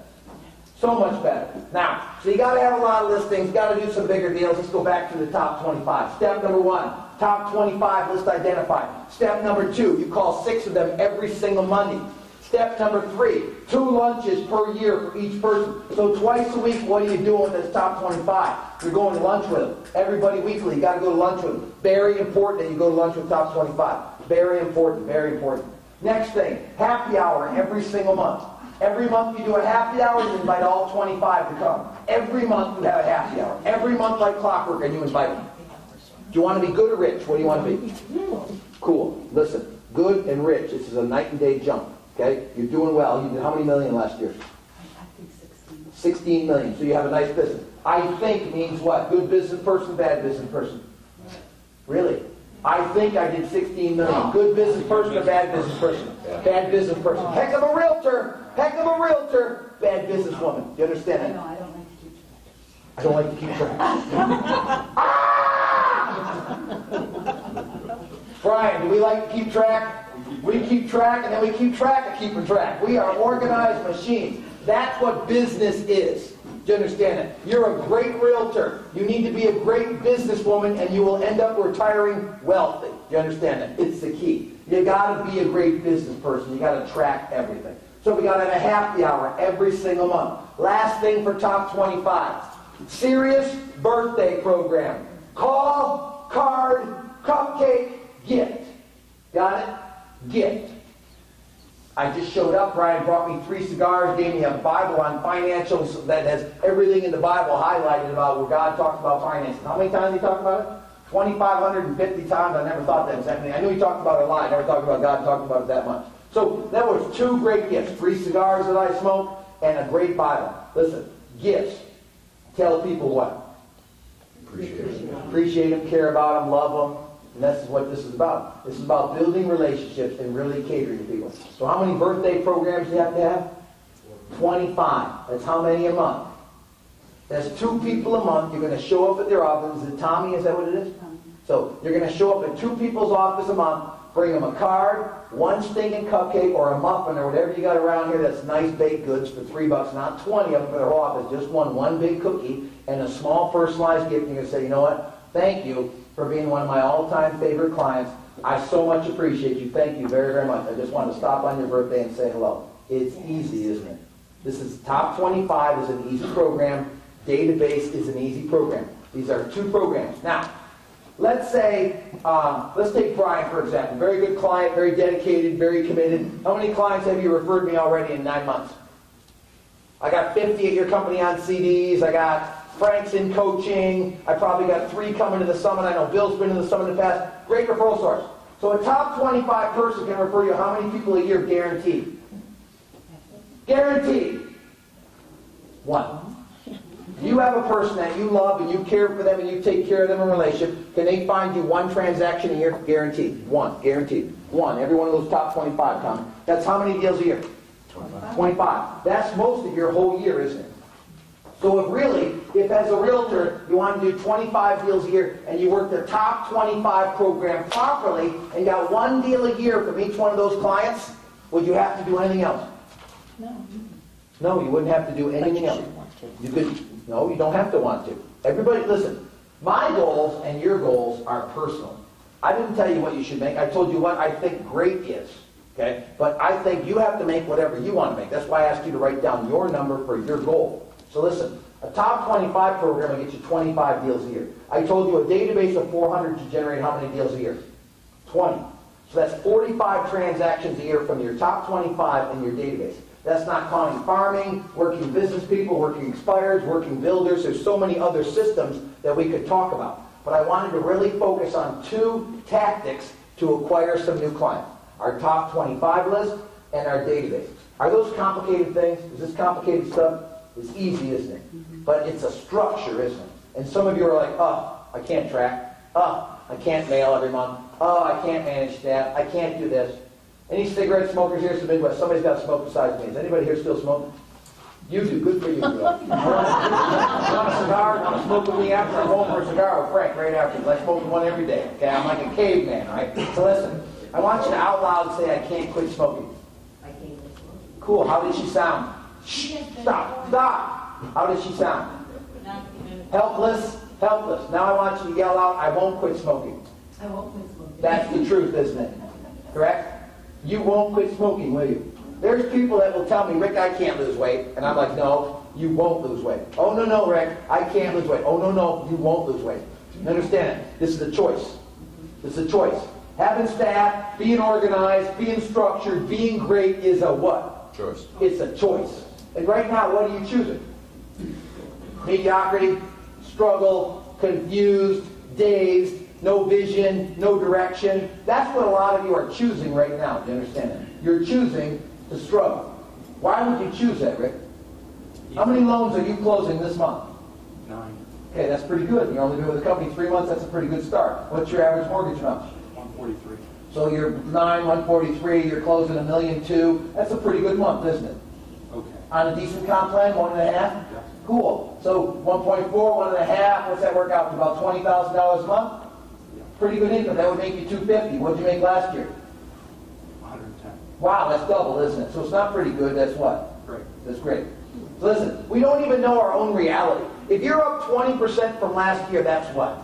So much better. Now, so you got to have a lot of listings. Got to do some bigger deals. Let's go back to the top 25. Step number 1, top 25 list identified. Step number 2, you call 6 of them every single Monday. Step number 3, 2 lunches per year for each person. So twice a week, what are you doing with this top 25? You're going to lunch with them. Everybody weekly, you got to go to lunch with them. Very important that you go to lunch with top 25. Very important, very important. Next thing, happy hour every single month. Every month you do a happy hour, you invite all 25 to come. Every month you have a happy hour. Every month like clockwork, and you invite them. Do you want to be good or rich? What do you want to be? Cool. Listen, good and rich. This is a night and day jump. Okay? You're doing well. You did how many million last year? I think 16. 16 million. So you have a nice business. I think means what? Good business person, bad business person? Really? I think I did 16 million. Good business person or bad business person? Bad business person. Heck of a realtor. Heck of a realtor. Bad businesswoman. Do you understand I that? know, I don't like to keep track. I don't like to keep track. Brian, do we like to keep track? We keep track, and then we keep track of keeping track. We are organized machines. That's what business is. Do you understand it? You're a great realtor. You need to be a great businesswoman, and you will end up retiring wealthy. Do you understand it? It's the key. You got to be a great business person. You got to track everything. So we got to have a happy hour every single month. Last thing for top 25. Serious birthday program. Call, card, cupcake, gift. Got it? Gift. I just showed up. Brian brought me 3 cigars, gave me a Bible on financials that has everything in the Bible highlighted about where God talks about finances. How many times did he talk about it? 2,550 times. I never thought that was happening. I knew he talked about it a lot. I never talked about God talking about it that much. So that was 2 great gifts. 3 cigars that I smoked and a great Bible. Listen, gifts. Tell people what? Appreciate it. Appreciate them, care about them, love them. And that's what this is about. This is about building relationships and really catering to people. So how many birthday programs do you have to have? 25. That's how many a month? That's 2 people a month. You're going to show up at their office. Is it Tommy? Is that what it is? So you're going to show up at 2 people's office a month, bring them a card, 1 stinking cupcake or a muffin or whatever you got around here that's nice baked goods for $3, not 20 of them for their whole office, just one big cookie and a small personalized gift. And you're going to say, you know what? Thank you for being one of my all-time favorite clients. I so much appreciate you. Thank you very, very much. I just wanted to stop on your birthday and say hello. It's easy, isn't it? This is Top 25 is an easy program. Database is an easy program. These are 2 programs. Now, let's say, let's take Brian, for example. Very good client, very dedicated, very committed. How many clients have you referred me already in 9 months? I got 50 at your company on CDs. I got Frank's in coaching. I probably got 3 coming to the summit. I know Bill's been to the summit in the past. Great referral source. So a top 25 person can refer you how many people a year guaranteed? Guaranteed. 1. You have a person that you love and you care for them and you take care of them in a relationship. Can they find you 1 transaction a year? Guaranteed. 1. Guaranteed. 1. Every one of those top 25, Tom. That's how many deals a year? 25. That's most of your whole year, isn't it? So if as a realtor, you want to do 25 deals a year and you work the top 25 program properly and got 1 deal a year from each one of those clients, would you have to do anything else? No. No, you wouldn't have to do anything else. You could, no, you don't have to want to. Everybody, listen, my goals and your goals are personal. I didn't tell you what you should make. I told you what I think great is. Okay? But I think you have to make whatever you want to make. That's why I asked you to write down your number for your goal. So listen, a top 25 program will get you 25 deals a year. I told you a database of 400 to generate how many deals a year? 20. So that's 45 transactions a year from your top 25 in your database. That's not counting farming, working business people, working expireds, working builders. There's so many other systems that we could talk about. But I wanted to really focus on 2 tactics to acquire some new clients. Our top 25 list and our database. Are those complicated things? Is this complicated stuff? It's easy, isn't it? But it's a structure, isn't it? And some of you are like, oh, I can't track. Oh, I can't mail every month. Oh, I can't manage that. I can't do this. Any cigarette smokers here from the Midwest? Somebody's got to smoke besides me. Is anybody here still smoking? You do. Good for you. You want a cigar? Want to smoke with me after? I'm home for a cigar with Frank right after. I smoke one every day. Okay, I'm like a caveman, right? So listen, I want you to out loud say, I can't quit smoking. I can't quit smoking. Cool. How did she sound? Shh, stop. Stop. How did she sound? Helpless. Helpless. Now I want you to yell out, I won't quit smoking. I won't quit smoking. That's the truth, isn't it? Correct? You won't quit smoking, will you? There's people that will tell me, Rick, I can't lose weight. And I'm like, no, you won't lose weight. Oh, no, Rick, I can't lose weight. Oh, no, you won't lose weight. You understand it? This is a choice. This is a choice. Having staff, being organized, being structured, being great is a what? Choice. It's a choice. And right now, what are you choosing? Mediocrity, struggle, confused, dazed, no vision, no direction. That's what a lot of you are choosing right now. Do you understand that? You're choosing to struggle. Why would you choose that, Rick? How many loans are you closing this month? 9. Okay, that's pretty good. You're only been with the company 3 months. That's a pretty good start. What's your average mortgage amount? 143. So you're 143. You're closing $1.2 million. That's a pretty good month, isn't it? Okay. On a decent comp plan, 1.5. Yes. Cool. So 1.4, 1.5. What's that work out to? About $20,000 a month. Pretty good income. That would make you $250. What did you make last year? 110. Wow, that's double, isn't it? So it's not pretty good. That's what? Great. That's great. So listen, we don't even know our own reality. If you're up 20% from last year, that's what?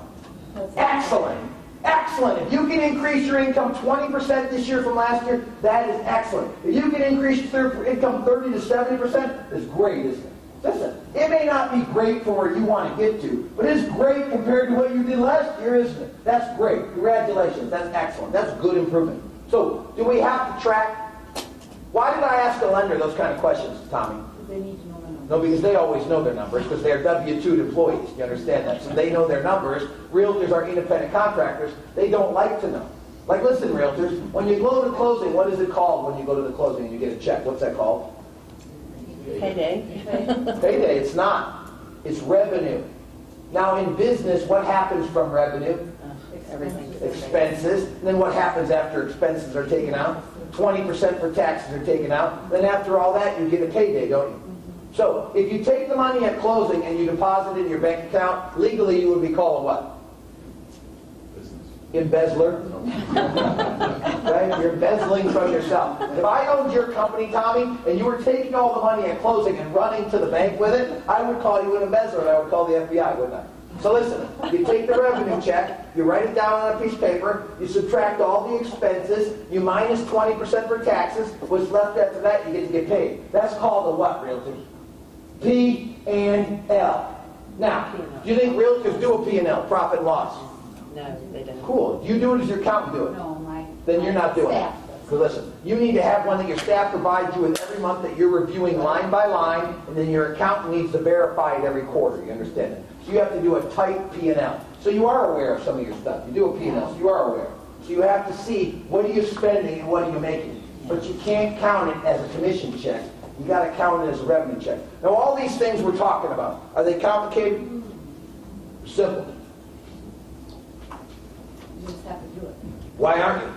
Excellent. Excellent. If you can increase your income 20% this year from last year, that is excellent. If you can increase your income 30 to 70%, that's great, isn't it? Listen, it may not be great for where you want to get to, but it's great compared to what you did last year, isn't it? That's great. Congratulations. That's excellent. That's good improvement. So, do we have to track? Why did I ask a lender those kind of questions, Tommy? They need to know the numbers. No, because they always know their numbers, because they're W-2 employees. You understand that? So they know their numbers. Realtors are independent contractors. They don't like to know. Like, listen, realtors, when you go to closing, what is it called when you go to the closing and you get a check? What's that called? Payday. Payday. It's not. It's revenue. Now, in business, what happens from revenue? Everything. Expenses. And then what happens after expenses are taken out? 20% for taxes are taken out. Then after all that, you get a payday, don't you? So if you take the money at closing and you deposit it in your bank account, legally you would be called what? Embezzler. Right? You're embezzling from yourself. If I owned your company, Tommy, and you were taking all the money at closing and running to the bank with it, I would call you an embezzler and I would call the FBI, wouldn't I? So listen, you take the revenue check, you write it down on a piece of paper, you subtract all the expenses, you minus 20% for taxes, what's left after that you get paid. That's called a what, realtors? P&L. Now, do you think realtors do a P&L, profit and loss? No, they don't. Cool. You do it as your accountant do it. No, my. Then you're not doing it. Staff. So listen, you need to have one that your staff provides you with every month that you're reviewing line by line, and then your accountant needs to verify it every quarter. You understand it? So you have to do a tight P&L. So you are aware of some of your stuff. You do a P&L, so you are aware. So you have to see what are you spending and what are you making. But you can't count it as a commission check. You got to count it as a revenue check. Now all these things we're talking about, are they complicated? Simple. You just have to do it. Why aren't you?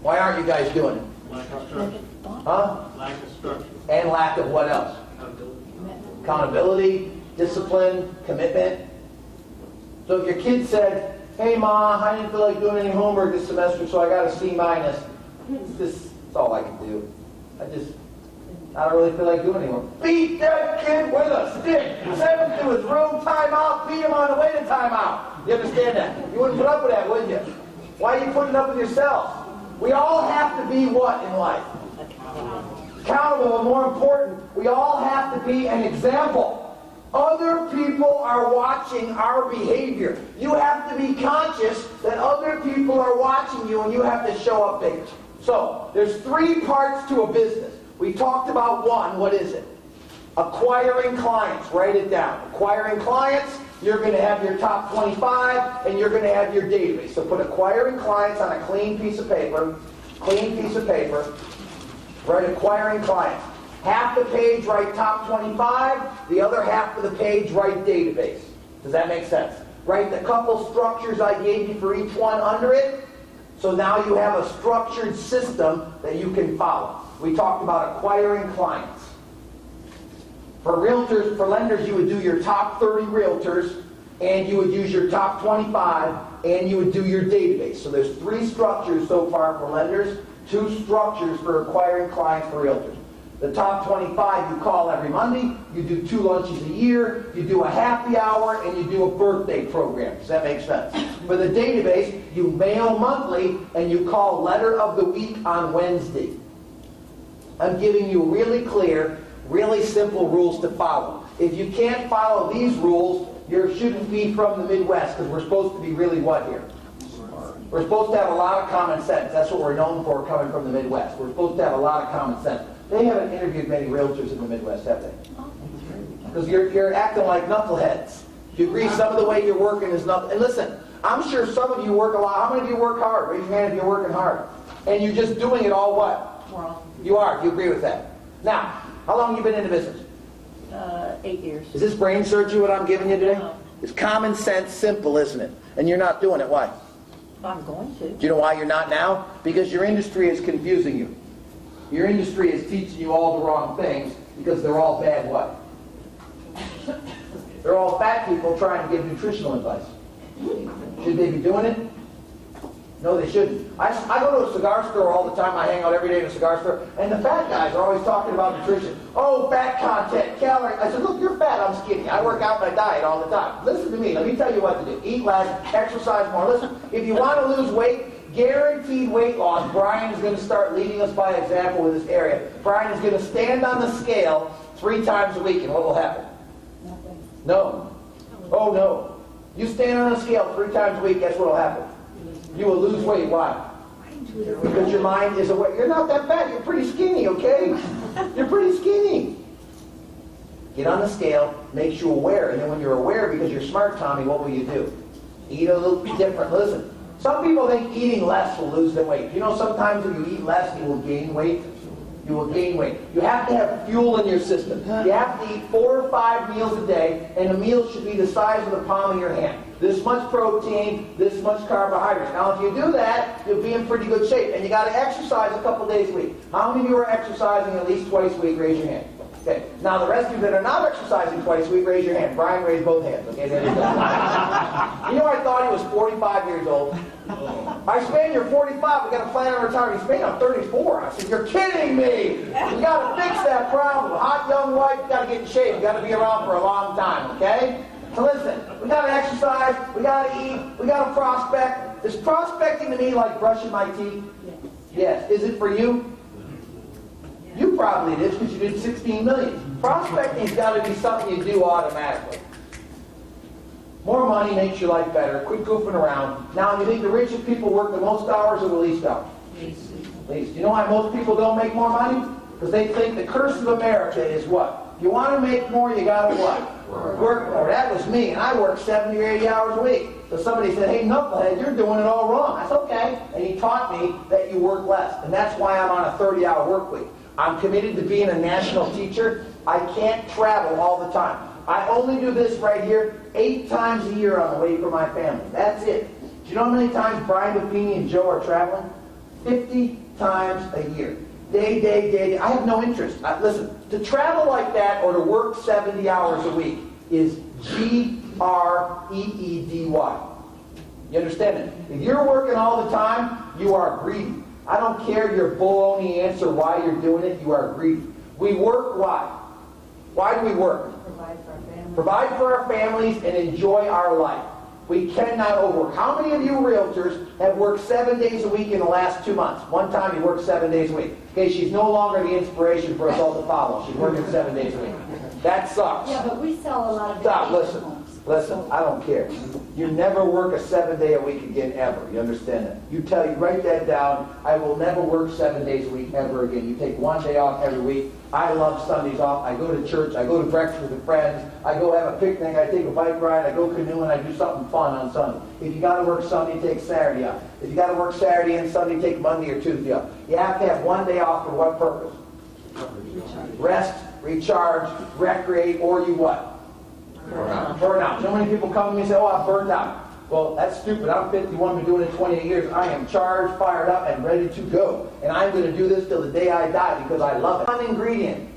Why aren't you guys doing it? Lack of structure. Huh? Lack of structure. And lack of what else? Accountability. Accountability, discipline, commitment. So if your kid said, hey Ma, I didn't feel like doing any homework this semester, so I got a C minus. That's all I can do. I don't really feel like doing anymore. Beat that kid with a stick. Send him to his room, time out, beat him on the way to time out. You understand that? You wouldn't put up with that, would you? Why are you putting up with yourself? We all have to be what in life? Accountable, and more important, we all have to be an example. Other people are watching our behavior. You have to be conscious that other people are watching you and you have to show up big. So, there's 3 parts to a business. We talked about one, what is it? Acquiring clients, write it down. Acquiring clients, you're going to have your top 25 and you're going to have your database. So put acquiring clients on a clean piece of paper, write acquiring clients. Half the page write top 25, the other half of the page write database. Does that make sense? Write the couple structures I gave you for each one under it, so now you have a structured system that you can follow. We talked about acquiring clients. For realtors, for lenders, you would do your top 30 realtors, and you would use your top 25, and you would do your database. So there's 3 structures so far for lenders, 2 structures for acquiring clients for realtors. The top 25 you call every Monday, you do 2 lunches a year, you do a happy hour, and you do a birthday program. Does that make sense? For the database, you mail monthly, and you call letter of the week on Wednesday. I'm giving you really clear, really simple rules to follow. If you can't follow these rules, you shouldn't be from the Midwest, because we're supposed to be really what here? We're supposed to have a lot of common sense. That's what we're known for coming from the Midwest. We're supposed to have a lot of common sense. They haven't interviewed many realtors in the Midwest, have they? Because you're acting like knuckleheads. Do you agree some of the way you're working is nothing? And listen, I'm sure some of you work a lot. How many of you work hard? Raise your hand if you're working hard. And you're just doing it all what? You are. Do you agree with that? Now, how long have you been in the business? 8 years. Is this brain surgery what I'm giving you today? No. It's common sense, simple, isn't it? And you're not doing it. Why? I'm going to. Do you know why you're not now? Because your industry is confusing you. Your industry is teaching you all the wrong things because they're all bad what? They're all fat people trying to give nutritional advice. Should they be doing it? No, they shouldn't. I go to a cigar store all the time. I hang out every day in a cigar store. And the fat guys are always talking about nutrition. Oh, fat content, calories. I said, look, you're fat, I'm skinny. I work out my diet all the time. Listen to me. Let me tell you what to do. Eat less, exercise more. Listen, if you want to lose weight, guaranteed weight loss, Brian is going to start leading us by example in this area. Brian is going to stand on the scale 3 times a week, and what will happen? Nothing. No. Oh, no. You stand on a scale 3 times a week, guess what will happen? You will lose weight. Why? Because your mind is aware. You're not that fat. You're pretty skinny, okay? You're pretty skinny. Get on the scale, makes you aware. And then when you're aware, because you're smart, Tommy, what will you do? Eat a little different. Listen, some people think eating less will lose their weight. You know, sometimes if you eat less, you will gain weight. You will gain weight. You have to have fuel in your system. You have to eat 4 or 5 meals a day, and the meals should be the size of the palm of your hand. This much protein, this much carbohydrates. Now, if you do that, you'll be in pretty good shape. And you got to exercise a couple days a week. How many of you are exercising at least twice a week? Raise your hand. Okay. Now, the rest of you that are not exercising twice a week, raise your hand. Brian raised both hands. Okay, there you go. You know, I thought he was 45 years old. I said, you're 45. We got to plan on retiring. He's I'm 34. I said, you're kidding me. You got to fix that problem. Hot young wife, you got to get in shape. You got to be around for a long time. Okay? So listen, we got to exercise. We got to eat. We got to prospect. Is prospecting to me like brushing my teeth? Yes. Is it for you? You probably did because you did 16 million. Prospecting's got to be something you do automatically. More money makes your life better. Quit goofing around. Now, you think the richest people work the most hours or the least hours? Least. You know why most people don't make more money? Because they think the curse of America is what? You want to make more, you got to what? Work more. That was me, and I worked 70 or 80 hours a week. So somebody said, hey, knucklehead, you're doing it all wrong. That's okay. And he taught me that you work less. And that's why I'm on a 30-hour work week. I'm committed to being a national teacher. I can't travel all the time. I only do this right here 8 times a year I'm away from my family. That's it. Do you know how many times Brian Buffini and Joe are traveling? 50 times a year. Day. I have no interest. Listen, to travel like that or to work 70 hours a week is Greedy. You understand it? If you're working all the time, you are greedy. I don't care your baloney answer why you're doing it, you are greedy. We work why? Why do we work? Provide for our families. Provide for our families and enjoy our life. We cannot overwork. How many of you realtors have worked 7 days a week in the last 2 months? One time you worked 7 days a week. Okay, she's no longer the inspiration for us all to follow. She's working 7 days a week. That sucks. Yeah, but we sell a lot of Stop, vacation listen. homes. Listen, I don't care. You never work a 7 day a week again ever. You understand that? You write that down. I will never work 7 days a week ever again. You take 1 day off every week. I love Sundays off. I go to church. I go to breakfast with friends. I go have a picnic. I take a bike ride. I go canoeing. I do something fun on Sunday. If you got to work Sunday, take Saturday off. If you got to work Saturday and Sunday, take Monday or Tuesday off. You have to have 1 day off for what purpose? Rest, recharge, recreate, or you what? Burn out. So many people come to me and say, oh, I'm burnt out. Well, that's stupid. I'm 51, been doing it 28 years. I am charged, fired up, and ready to go. And I'm going to do this till the day I die because I love it. One ingredient.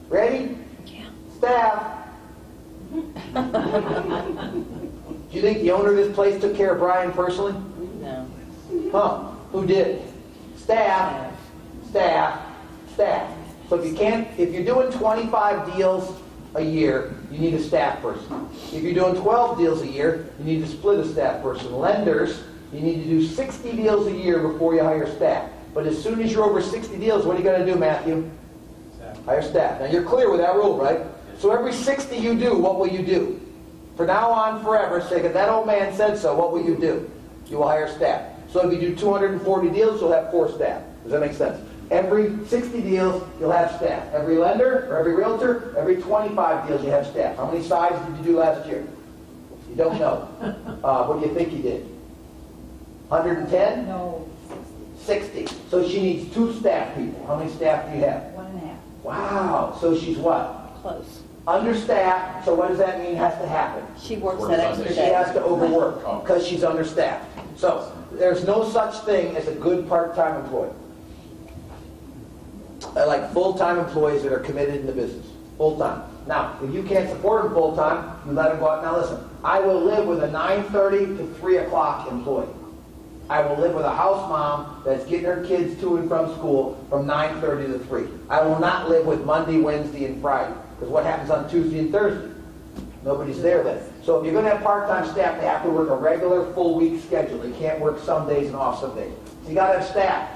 Ready? Yeah. Staff. Do you think the owner of this place took care of Brian personally? No. Huh? Who did? Staff. So if you're doing 25 deals a year, you need a staff person. If you're doing 12 deals a year, you need to split a staff person. Lenders, you need to do 60 deals a year before you hire staff. But as soon as you're over 60 deals, what are you going to do, Matthew? Hire staff. Now you're clear with that rule, right? So every 60 you do, what will you do? For now on, forever, say, if that old man said so, what will you do? You will hire staff. So if you do 240 deals, you'll have 4 staff. Does that make sense? Every 60 deals, you'll have staff. Every lender or every realtor, every 25 deals, you have staff. How many sides did you do last year? You don't know. What do you think you did? 110? No, 60. So she needs 2 staff people. How many staff do you have? 1.5. Wow. So she's what? Close. Understaffed. So what does that mean has to happen? She works that extra She day. has to overwork because she's understaffed. So there's no such thing as a good part-time employee. I like full-time employees that are committed in the business. Full-time. Now, if you can't support them full-time, you let them go out. Now listen, I will live with a 9:30 to 3 o'clock employee. I will live with a house mom that's getting her kids to and from school from 9:30 to 3. I will not live with Monday, Wednesday, and Friday. Because what happens on Tuesday and Thursday? Nobody's there then. So if you're going to have part-time staff, they have to work a regular full-week schedule. They can't work some days and off some days. So you got to have staff.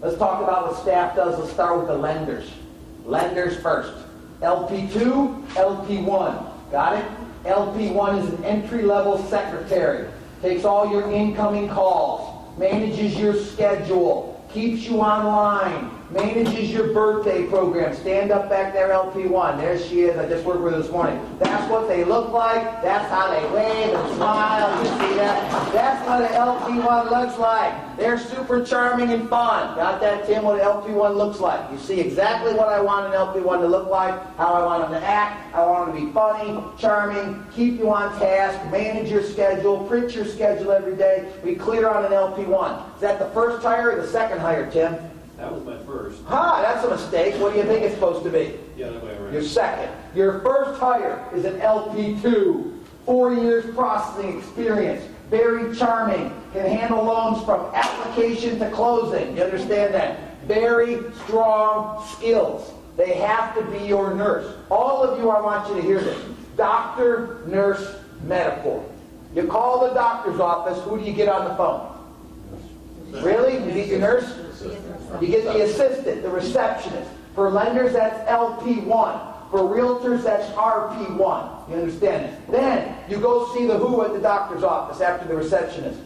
Let's talk about what staff does. Let's start with the lenders. Lenders first. LP2, LP1. Got it? LP1 is an entry-level secretary. Takes all your incoming calls. Manages your schedule. Keeps you online. manages your birthday program. Stand up back there, LP1. There she is. I just worked with her this morning. That's what they look like. That's how they wave and smile. You see that? That's what an LP1 looks like. They're super charming and fun. Got that, Tim? What an LP1 looks like. You see exactly what I want an LP1 to look like, how I want them to act. I want them to be funny, charming, keep you on task, manage your schedule, print your schedule every day. Be clear on an LP1. Is that the first hire or the second hire, Tim? That was my first. That's a mistake. What do you think it's supposed to be? The other way around. Your second. Your first hire is an LP2. 4 years processing experience. Very charming. Can handle loans from application to closing. You understand that? Very strong skills. They have to be your nurse. All of you, I want you to hear this. Doctor, nurse, medical. You call the doctor's office, who do you get on the phone? Really? You get your nurse? You get the assistant, the receptionist. For lenders, that's LP1. For realtors, that's RP1. You understand it? Then you go see the who at the doctor's office after the receptionist.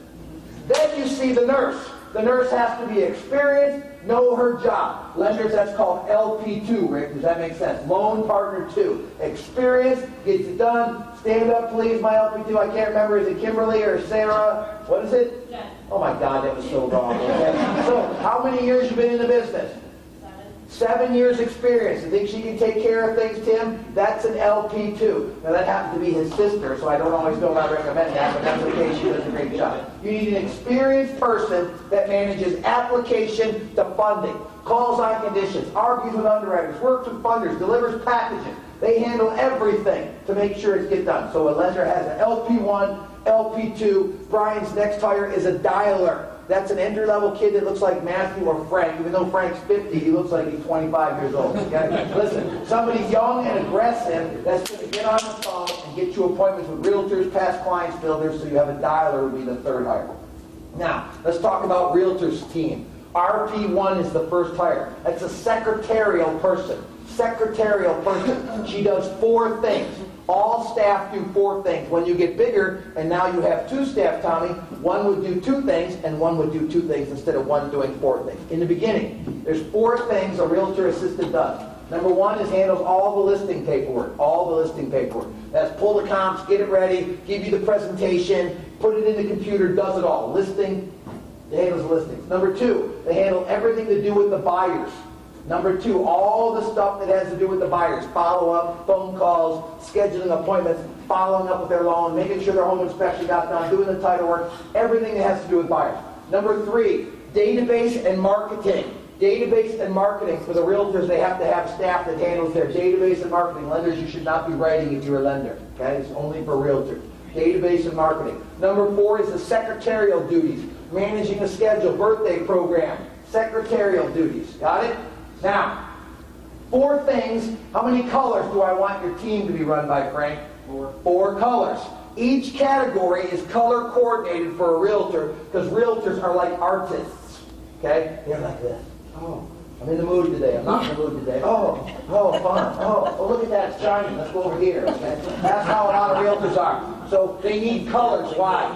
Then you see the nurse. The nurse has to be experienced, know her job. Lenders, that's called LP2, Rick. Does that make sense? Loan partner 2. Experience, gets it done. Stand up, please, my LP2. I can't remember. Is it Kimberly or Sarah? What is it? Jen. Oh my God, that was so wrong. Okay? So, how many years you been in the business? 7 years experience. You think she can take care of things, Tim? That's an LP2. Now that happens to be his sister, so I don't always know if I recommend that, but that's okay. She does a great job. You need an experienced person that manages application to funding, calls on conditions, argues with underwriters, works with funders, delivers packaging. They handle everything to make sure it gets done. So a lender has an LP1, LP2. Brian's next hire is a dialer. That's an entry-level kid that looks like Matthew or Frank. Even though Frank's 50, he looks like he's 25 years old. Okay? Listen, somebody young and aggressive that's going to get on the phone and get you appointments with realtors, past clients, builders, so you have a dialer would be the third hire. Now, let's talk about realtors team. RP1 is the first hire. That's a secretarial person. Secretarial person. She does 4 things. All staff do 4 things. When you get bigger, and now you have 2 staff, Tommy, one would do 2 things, and one would do 2 things instead of one doing 4 things. In the beginning, there's 4 things a realtor assistant does. Number 1 is handles all the listing paperwork. All the listing paperwork. That's pull the comps, get it ready, give you the presentation, put it in the computer, does it all. Listing, handles the listings. Number 2, they handle everything to do with the buyers. Number 2, all the stuff that has to do with the buyers. Follow-up, phone calls, scheduling appointments, following up with their loan, making sure their home inspection got done, doing the title work, everything that has to do with buyers. Number 3, database and marketing. Database and marketing. For the realtors, they have to have staff that handles their database and marketing. Lenders, you should not be writing if you're a lender. Okay? It's only for realtors. Database and marketing. Number 4 is the secretarial duties. Managing the schedule, birthday program, secretarial duties. Got it? Now, 4 things. How many colors do I want your team to be run by, Frank? 4 colors. Each category is color coordinated for a realtor because realtors are like artists. Okay? They're like this. Oh, I'm in the mood today. I'm not in the mood today. Oh, fun. Oh, look at that. It's shining. Let's go over here. Okay? That's how a lot of realtors are. So they need colors. Why?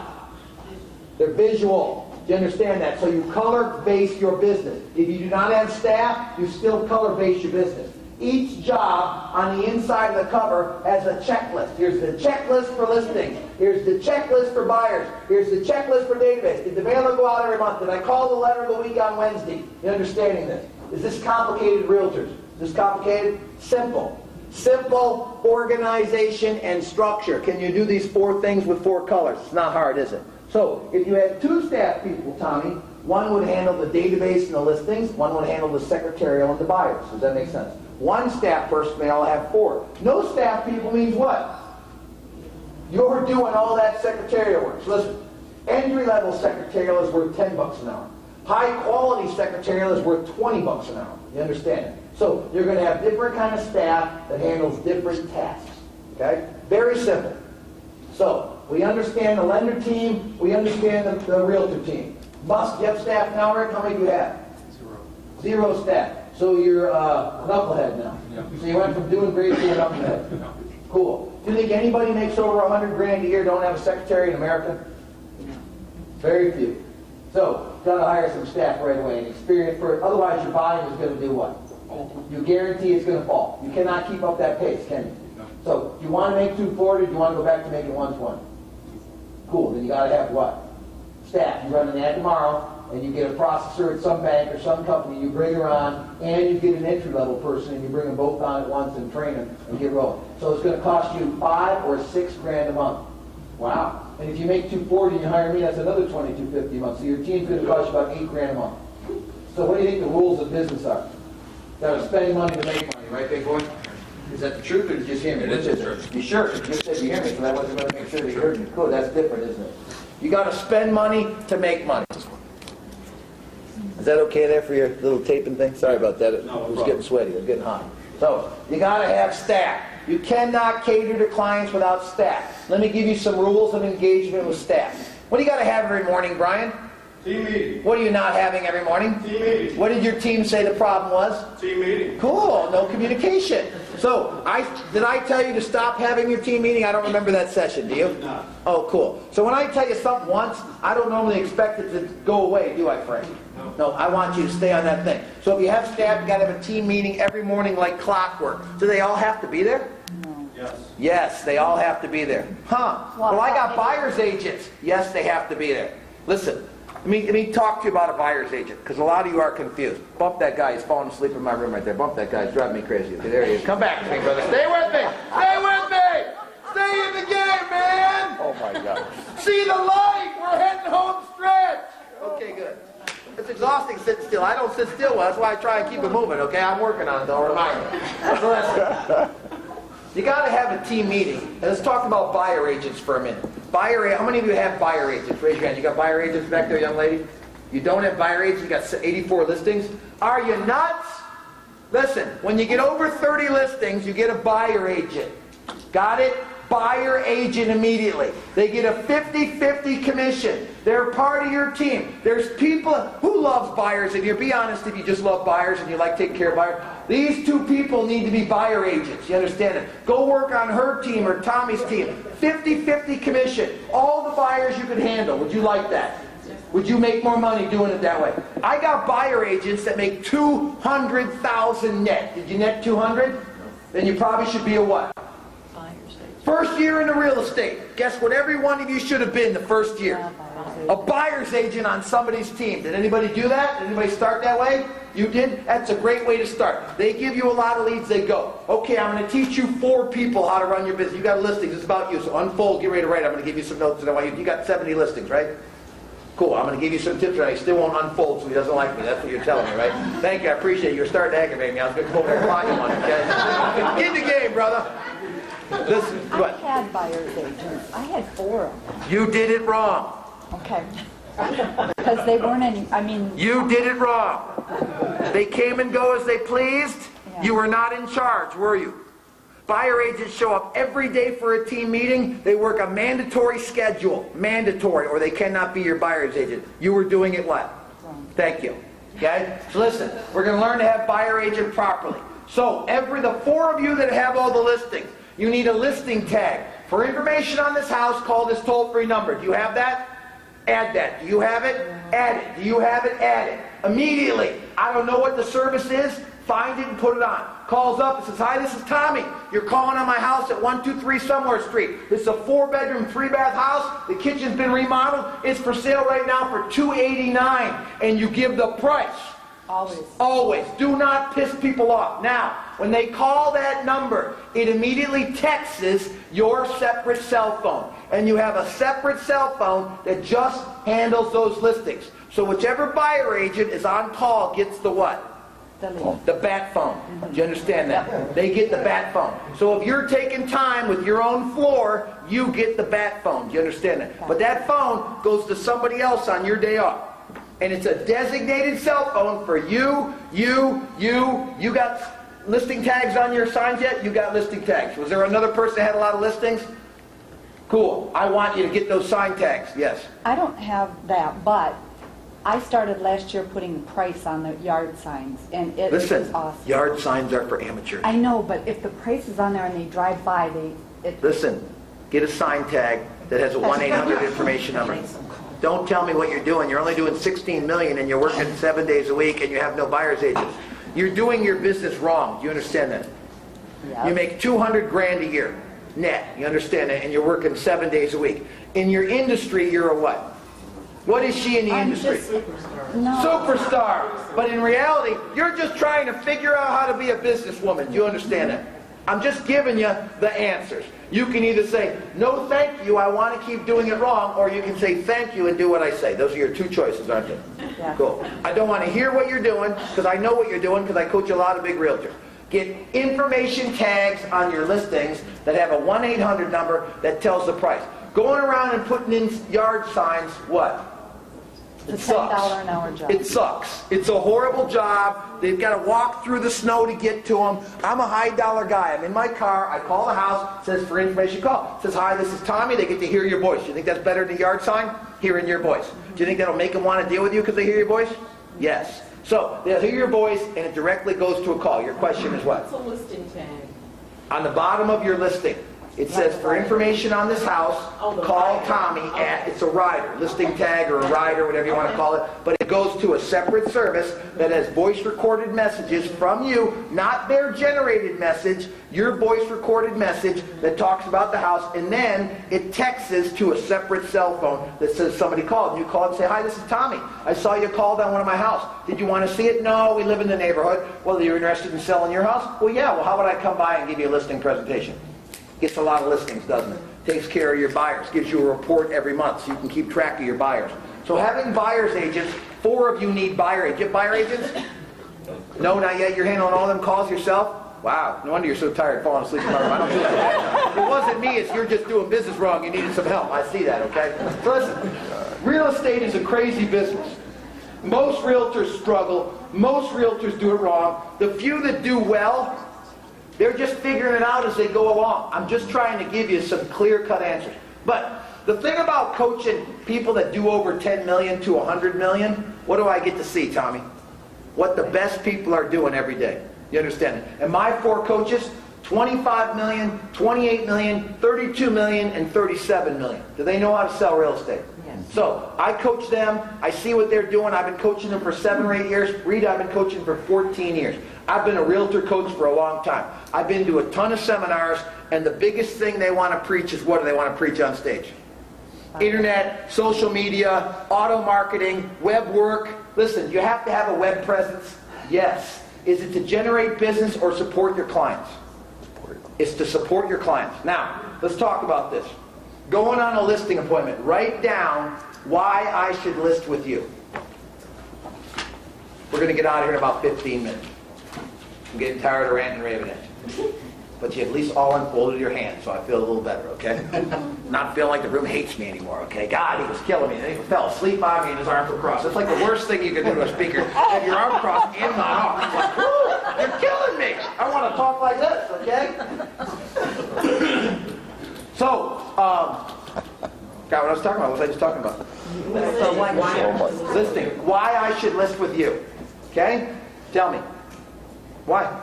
They're visual. Do you understand that? So you color base your business. If you do not have staff, you still color base your business. Each job on the inside of the cover has a checklist. Here's the checklist for listings. Here's the checklist for buyers. Here's the checklist for database. Did the mailer go out every month? Did I call the letter of the week on Wednesday? You understanding this? Is this complicated, realtors? Is this complicated? Simple. Simple organization and structure. Can you do these 4 things with 4 colors? It's not hard, is it? So, if you had 2 staff people, Tommy, one would handle the database and the listings, one would handle the secretarial and the buyers. Does that make sense? 1 staff person may all have 4. No staff people means what? You're doing all that secretarial work. So listen, entry-level secretarial is worth $10 an hour. High-quality secretarial is worth $20 an hour. You understand it? So, you're going to have different kind of staff that handles different tasks. Okay? Very simple. So, we understand the lender team, we understand the realtor team. You have staff now, Rick? How many do you have? 0 staff. So you're a knucklehead now. Yeah. So you went from doing great to a knucklehead. Yeah. Cool. Do you think anybody makes over $100 grand a year don't have a secretary in America? Yeah. Very few. So, gotta hire some staff right away and experience for it. Otherwise, your volume is gonna do what? You guarantee it's gonna fall. You cannot keep up that pace, can you? So, do you want to make 240, or do you want to go back to making 120? Cool, then you gotta have what? Staff. You run an ad tomorrow, and you get a processor at some bank or some company, you bring her on, and you get an entry-level person, and you bring them both on at once and train them and get rolling. So it's gonna cost you $5 or $6 grand a month. Wow. And if you make 240 and you hire me, that's another $2,250 a month. So your team's going to cost you about $8 grand a month. So what do you think the rules of business are? Got to spend money to make money, right, big boy? Is that the truth, or did you just hear me? Which is it? You sure? You just said you hear me, so I wasn't going to make sure that you heard me. Cool, that's different, isn't it? You got to spend money to make money. Is that okay there for your little taping thing? Sorry about that. It was getting sweaty. It was getting hot. So you got to have staff. You cannot cater to clients without staff. Let me give you some rules of engagement with staff. What do you got to have every morning, Brian? Team meeting. What are you not having every morning? Team meeting. What did your team say the problem was? Team meeting. Cool, no communication. So, did I tell you to stop having your team meeting? I don't remember that session, do you? No. Oh, cool. So when I tell you something once, I don't normally expect it to go away, do I, Frank? No, I want you to stay on that thing. So if you have staff, you got to have a team meeting every morning like clockwork. Do they all have to be there? Yes. Yes, they all have to be there. Huh. Well, I got buyer's agents. Yes, they have to be there. Listen, let me talk to you about a buyer's agent, because a lot of you are confused. Bump that guy. He's falling asleep in my room right there. Bump that guy. He's driving me crazy. Okay, there he is. Come back to me, brother. Stay with me. Stay with me. Stay in the game, man. Oh, my God. See the light. We're heading home stretch. Okay, good. It's exhausting sitting still. I don't sit still. That's why I try and keep it moving, okay? I'm working on it, though. Remind me. So listen. You got to have a team meeting. And let's talk about buyer agents for a minute. How many of you have buyer agents? Raise your hand. You got buyer agents back there, young lady? You don't have buyer agents? You got 84 listings? Are you nuts? Listen, when you get over 30 listings, you get a buyer agent. Got it? Buyer agent immediately. They get a 50-50 commission. They're part of your team. There's people who love buyers. If you be honest, if you just love buyers and you like taking care of buyers, these two people need to be buyer agents. You understand it? Go work on her team or Tommy's team. 50-50 commission. All the buyers you can handle. Would you like that? Would you make more money doing it that way? I got buyer agents that make $200,000 net. Did you net 200? Then you probably should be a what? First year in the real estate. Guess what every one of you should have been the first year? A buyer's agent on somebody's team. Did anybody do that? Did anybody start that way? You did? That's a great way to start. They give you a lot of leads, they go. Okay, I'm going to teach you 4 people how to run your business. You got listings, it's about you. So unfold, get ready to write. I'm going to give you some notes. You got 70 listings, right? Cool, I'm going to give you some tips right. He still won't unfold, so he doesn't like me. That's what you're telling me, right? Thank you, I appreciate it. You're starting to aggravate me. I was going to come over here and plot you one, okay? Get in the game, brother. Listen, I had buyer's agents. I had 4 of them. You did it wrong. Okay. Because they weren't any, I mean... You did it wrong. They came and go as they pleased. Yeah. You were not in charge, were you? Buyer agents show up every day for a team meeting. They work a mandatory schedule. Mandatory, or they cannot be your buyer's agent. You were doing it what? Wrong. Thank you. Okay? So listen, we're going to learn to have buyer agent properly. So the 4 of you that have all the listings, you need a listing tag. For information on this house, call this toll-free number. Do you have that? Add that. Do you have it? Add it. Do you have it? Add it. Immediately. I don't know what the service is. Find it and put it on. Calls up and says, hi, this is Tommy. You're calling on my house at 123 Somewhere Street. It's a 4-bedroom, 3-bath house. The kitchen's been remodeled. It's for sale right now for $289. And you give the price. Always. Always. Do not piss people off. Now, when they call that number, it immediately texts your separate cell phone. And you have a separate cell phone that just handles those listings. So whichever buyer agent is on call gets the what? The bat phone. Do you understand that? They get the bat phone. So if you're taking time with your own floor, you get the bat phone. Do you understand that? But that phone goes to somebody else on your day off. And it's a designated cell phone for you. You got listing tags on your signs yet? You got listing tags. Was there another person that had a lot of listings? Cool. I want you to get those sign tags. Yes. I don't have that, but I started last year putting the price on the yard signs, and it was awesome. Yard signs are for amateurs. I know, but if the price is on there and they drive by, Listen, get a sign tag that has a 1-800 information number. Don't tell me what you're doing. You're only doing 16 million and you're working 7 days a week and you have no buyer's agents. You're doing your business wrong. Do you understand that? Yes. You make 200 grand a year net. You understand that? And you're working 7 days a week. In your industry, you're a what? What is she in the industry? No. Superstar. But in reality, you're just trying to figure out how to be a businesswoman. Do you understand that? I'm just giving you the answers. You can either say, no thank you, I want to keep doing it wrong, or you can say thank you and do what I say. Those are your two choices, aren't they? Yeah. Cool. I don't want to hear what you're doing, because I know what you're doing, because I coach a lot of big realtors. Get information tags on your listings that have a 1-800 number that tells the price. Going around and putting in yard signs, what? It It's a $10 sucks. an hour job. It sucks. It's a horrible job. They've got to walk through the snow to get to them. I'm a high dollar guy. I'm in my car. I call the house. It says for information call. It says, hi, this is Tommy. They get to hear your voice. You think that's better than a yard sign? Hearing your voice. Do you think that'll make them want to deal with you because they hear your voice? Yes. So they'll hear your voice and it directly goes to a call. Your question is what? What's a listing tag? On the bottom of your listing, it says for information on this house, call Tommy at, it's a rider, listing tag or a rider, whatever you want to call it, but it goes to a separate service that has voice recorded messages from you, not their generated message, your voice recorded message that talks about the house, and then it texts to a separate cell phone that says somebody called. And you call and say, hi, this is Tommy. I saw you called on one of my house. Did you want to see it? No, we live in the neighborhood. Well, you're interested in selling your house? Well, yeah. Well, how about I come by and give you a listing presentation? Gets a lot of listings, doesn't it? Takes care of your buyers. Gives you a report every month so you can keep track of your buyers. So having buyer's agents, 4 of you need buyer agents. Get buyer agents? No, not yet. You're handling all them calls yourself? Wow. No wonder you're so tired falling asleep in my room. I don't feel so bad. It wasn't me. It's you're just doing business wrong. You needed some help. I see that, okay? So listen, real estate is a crazy business. Most realtors struggle. Most realtors do it wrong. The few that do well, they're just figuring it out as they go along. I'm just trying to give you some clear-cut answers. But the thing about coaching people that do over 10 million to 100 million, what do I get to see, Tommy? What the best people are doing every day. You understand it? And my 4 coaches, 25 million, 28 million, 32 million, and 37 million. Do they know how to sell real estate? Yes. So I coach them. I see what they're doing. I've been coaching them for 7 or 8 years. Rita, I've been coaching for 14 years. I've been a realtor coach for a long time. I've been to a ton of seminars, and the biggest thing they want to preach is what do they want to preach on stage? Internet, social media, auto marketing, web work. Listen, you have to have a web presence. Yes. Is it to generate business or support your clients? It's to support your clients. Now, let's talk about this. Going on a listing appointment, write down why I should list with you. We're going to get out of here in about 15 minutes. I'm getting tired of ranting and raving at you. But you at least all unfolded your hands, so I feel a little better, okay? Not feeling like the room hates me anymore, okay? God, he was killing me. And he fell asleep on me and his arms were crossed. That's like the worst thing you can do to a speaker. Have your arm crossed and not off. It's like, whoo, you're killing me. I want to talk like this, okay? So, God, what I was talking about, what was I just talking about? Listing. Why I should list with you. Okay? Tell me. Why?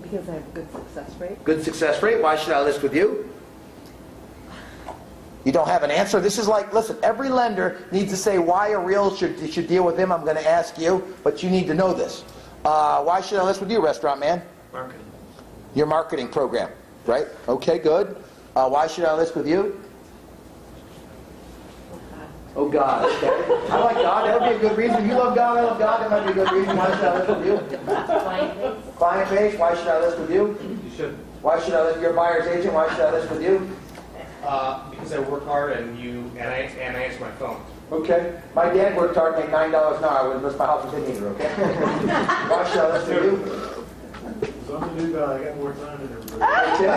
Because I have a good success rate. Good success rate. Why should I list with you? You don't have an answer? This is like, listen, every lender needs to say why a realtor should deal with him. I'm going to ask you, but you need to know this. Why should I list with you, restaurant man? Marketing. Your marketing program, right? Okay, good. Why should I list with you? Oh, God. Okay. I like God. That would be a good reason. You love God, I love God. That might be a good reason. Why should I list with you? Client base. Why should I list with you? You should. Why should I list? You're a buyer's agent. Why should I list with you? Because I work hard and I answer my phone. Okay. My dad worked hard to make $9 an hour. I wouldn't list my house with him either, okay? Why should I list with you? Something new, but I got more time than everybody. Okay.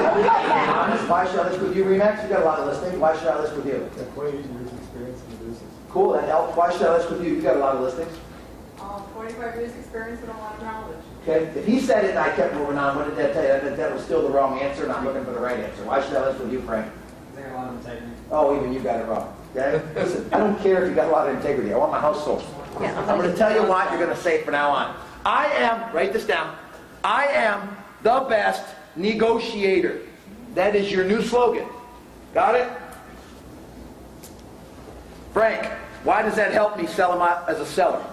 Why should I list with you, Remax? You got a lot of listings. Why should I list with you? 20 years experience in the business. Cool, that helps. Why should I list with you? You got a lot of listings. 45 years experience and a lot of knowledge. Okay. If he said it and I kept moving on, what did that tell you? That was still the wrong answer, and I'm looking for the right answer. Why should I list with you, Frank? I got a lot of integrity. Oh, even you got it wrong. Okay? Listen, I don't care if you got a lot of integrity. I want my house sold. I'm going to tell you what you're going to say from now on. I am, write this down, I am the best negotiator. That is your new slogan. Got it? Frank, why does that help me sell them out as a seller?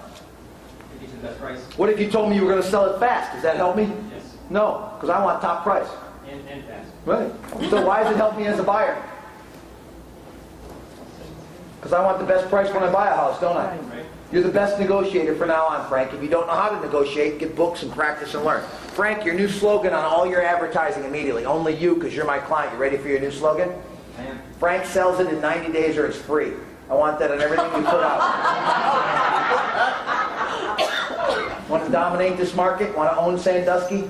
Give you the best price. What if you told me you were going to sell it fast? Does that help me? Yes. No, because I want top price. And fast. Right. So why does it help me as a buyer? Because I want the best price when I buy a house, don't I? Right. You're the best negotiator from now on, Frank. If you don't know how to negotiate, get books and practice and learn. Frank, your new slogan on all your advertising immediately. Only you, because you're my client. You ready for your new slogan? I am. Frank sells it in 90 days or it's free. I want that on everything you put out. Want to dominate this market? Want to own Sandusky?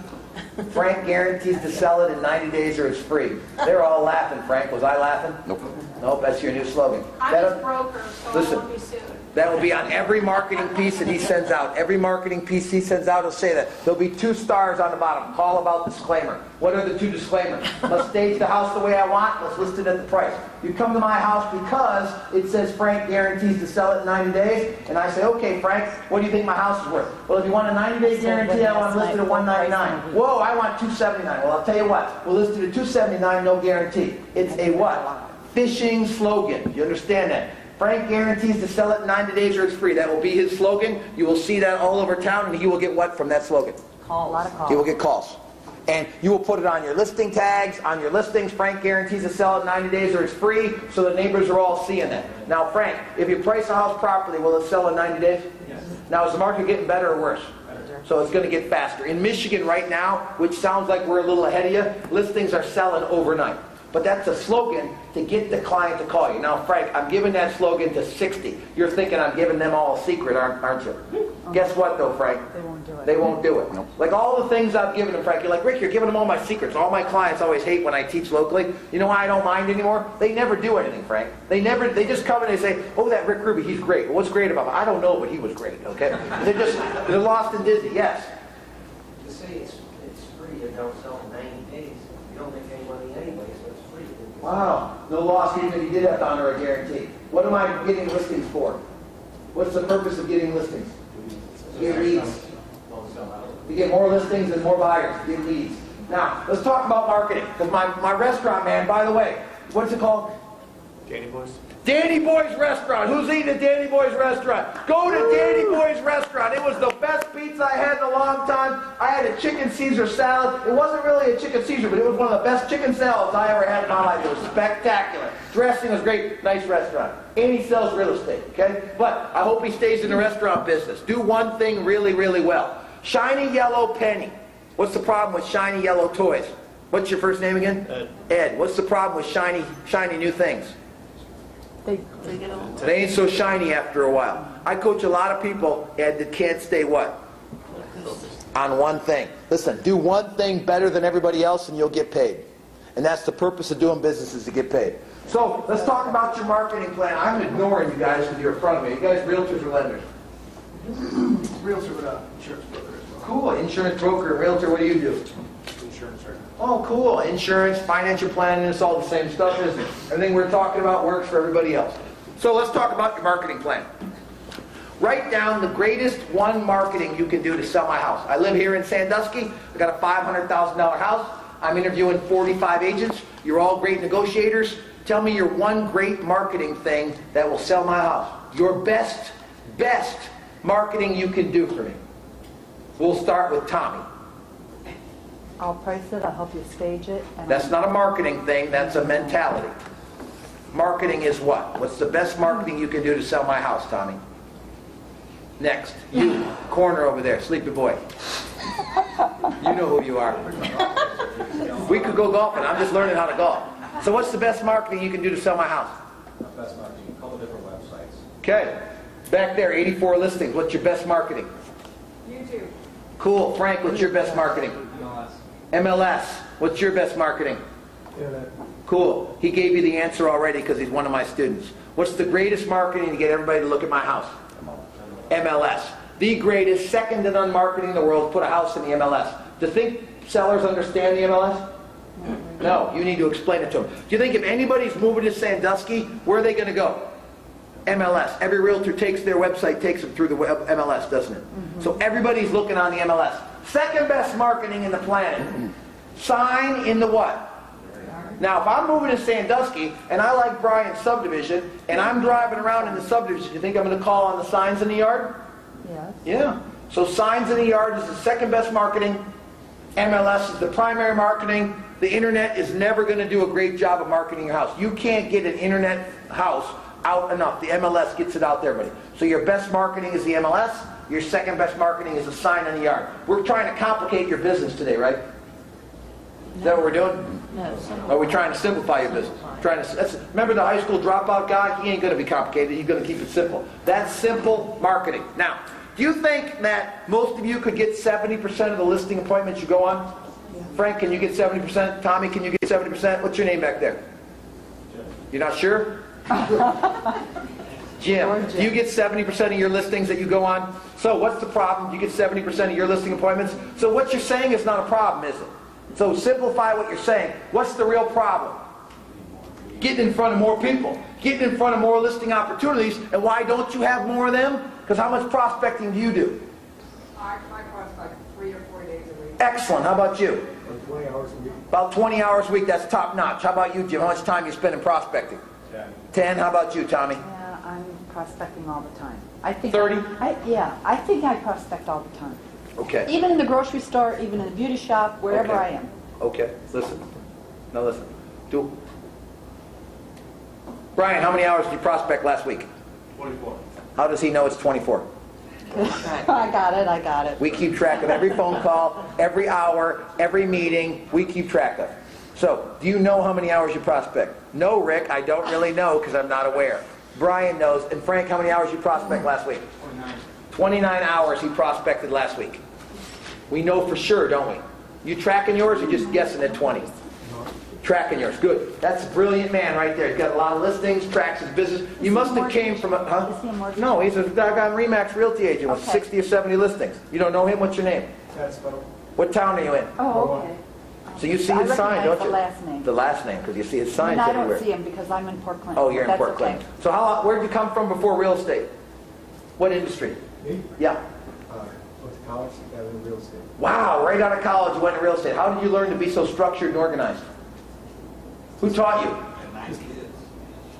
Frank guarantees to sell it in 90 days or it's free. They're all laughing, Frank. Was I laughing? Nope. Nope, that's your new slogan. I'm That'll- his broker, so I Listen. won't be sued. That will be on every marketing piece that he sends out. Every marketing piece he sends out will say that. There'll be 2 stars on the bottom. Call about disclaimer. What are the 2 disclaimers? Let's stage the house the way I want. Let's list it at the price. You come to my house because it says Frank guarantees to sell it in 90 days. And I say, okay, Frank, what do you think my house is worth? Well, if you want a 90-day guarantee, I want to list it at $199. Whoa, I want $279. Well, I'll tell you what. We'll list it at $279, no guarantee. It's a what? Phishing slogan. You understand that? Frank guarantees to sell it in 90 days or it's free. That will be his slogan. You will see that all over town, and he will get what from that slogan? A lot of calls. He will get calls. And you will put it on your listing tags, on your listings. Frank guarantees to sell it in 90 days or it's free, so the neighbors are all seeing that. Now, Frank, if you price a house properly, will it sell in 90 days? Yes. Now, is the market getting better or worse? Better. So it's going to get faster. In Michigan right now, which sounds like we're a little ahead of you, listings are selling overnight. But that's a slogan to get the client to call you. Now, Frank, I'm giving that slogan to 60. You're thinking I'm giving them all a secret, aren't you? Guess what, though, Frank? They won't do it. They won't do it. Like all the things I've given them, Frank, you're like, Rick, you're giving them all my secrets. All my clients always hate when I teach locally. You know why I don't mind anymore? They never do anything, Frank. They just come and they say, oh, that Rick Ruby, he's great. Well, what's great about him? I don't know, but he was great, okay? They're lost and dizzy, yes. To say it's free and don't sell in 90 days, you don't make any money anyway, so it's free. Wow, no loss even if you did have to honor a guarantee. What am I getting listings for? What's the purpose of getting listings? To get leads. To get more listings and more buyers. To get leads. Now, let's talk about marketing. Because my restaurant, man, by the way, what's it called? Danny Boys? Danny Boy's Restaurant. Who's eating at Danny Boy's Restaurant? Go to Danny Boy's Restaurant. It was the best pizza I had in a long time. I had a chicken Caesar salad. It wasn't really a chicken Caesar, but it was one of the best chicken salads I ever had in my life. It was spectacular. Dressing was great. Nice restaurant. And he sells real estate, okay? But I hope he stays in the restaurant business. Do one thing really, really well. Shiny yellow penny. What's the problem with shiny yellow toys? What's your first name again? Ed. Ed. What's the problem with shiny new things? They ain't so shiny after a while. I coach a lot of people, Ed, that can't stay what? On one thing. Listen, do one thing better than everybody else and you'll get paid. And that's the purpose of doing business, is to get paid. So let's talk about your marketing plan. I'm ignoring you guys because you're in front of me. You guys realtors or lenders? Realtor with an insurance broker as well. Cool. Insurance broker, realtor, what do you do? Insurance right now. Oh, cool. Insurance, financial planning, it's all the same stuff, isn't it? Everything we're talking about works for everybody else. So let's talk about your marketing plan. Write down the greatest one marketing you can do to sell my house. I live here in Sandusky. I got a $500,000 house. I'm interviewing 45 agents. You're all great negotiators. Tell me your one great marketing thing that will sell my house. Your best marketing you can do for me. We'll start with Tommy. I'll price it, I'll help you stage it. And That's not a marketing thing, that's a mentality. Marketing is what? What's the best marketing you can do to sell my house, Tommy? Next, you, corner over there, sleepy boy. You know who you are. We could go golfing, I'm just learning how to golf. So what's the best marketing you can do to sell my house? Best marketing, a couple different websites. Okay, back there, 84 listings, what's your best marketing? YouTube. Cool, Frank, what's your best marketing? MLS. MLS, what's your best marketing? Internet. Cool. He gave you the answer already because he's one of my students. What's the greatest marketing to get everybody to look at my house? MLS. The greatest, second to none marketing in the world, put a house in the MLS. Do you think sellers understand the MLS? No. You need to explain it to them. Do you think if anybody's moving to Sandusky, where are they going to go? MLS. Every realtor takes their website, takes them through the MLS, doesn't it? So everybody's looking on the MLS. Second best marketing in the planet. Sign in the what? Now, if I'm moving to Sandusky and I like Brian's subdivision and I'm driving around in the subdivision, you think I'm going to call on the signs in the yard? Yes. Yeah. So signs in the yard is the second best marketing. MLS is the primary marketing. The internet is never going to do a great job of marketing your house. You can't get an internet house out enough. The MLS gets it out there, buddy. So your best marketing is the MLS. Your second best marketing is a sign in the yard. We're trying to complicate your business today, right? Is that what we're doing? No. Or are we trying to simplify your business? Remember the high school dropout guy? He ain't going to be complicated. He's going to keep it simple. That's simple marketing. Now, do you think that most of you could get 70% of the listing appointments you go on? Yeah. Frank, can you get 70%? Tommy, can you get 70%? What's your name back there? You're not sure? Jim, do you get 70% of your listings that you go on? So what's the problem? You get 70% of your listing appointments? So what you're saying is not a problem, is it? So simplify what you're saying. What's the real problem? Getting in front of more people. Getting in front of more listing opportunities. And why don't you have more of them? Because how much prospecting do you do? I prospect 3 or 4 days a week. Excellent. How about you? 20 hours a week. About 20 hours a week. That's top notch. How about you, Jim? How much time you spend in prospecting? 10. How about you, Tommy? Yeah, I'm prospecting all the time. I think 30? I think I prospect all the time. Okay. Even in the grocery store, even in the beauty shop, wherever Okay. I am. Okay. Listen. Now listen. Brian, how many hours did you prospect last week? 24. How does he know it's 24? I got it. We keep track of every phone call, every hour, every meeting. We keep track of. So, do you know how many hours you prospect? No, Rick, I don't really know because I'm not aware. Brian knows. And Frank, how many hours you prospect last week? 29 hours he prospected last week. We know for sure, don't we? You tracking yours or just guessing at 20? Tracking yours. Good. That's a brilliant man right there. He's got a lot of listings, tracks his business. You must have came from a... Huh? Is he a mortgage? No, he's a doggone RE/MAX realty agent with Okay. 60 or 70 listings. You don't know him? What's your name? That's about What town are you in? Oh, okay. So you see I his sign, recognize don't the you? last name. The last name, because you see his And signs I everywhere. don't see him because I'm in Port Clinton. Oh, you're in That's Port okay. Clinton. So where'd you come from before real estate? What industry? me. Yeah. Went to college, got into real estate. Wow, right out of college you went to real estate. How did you learn to be so structured and organized? Who taught you?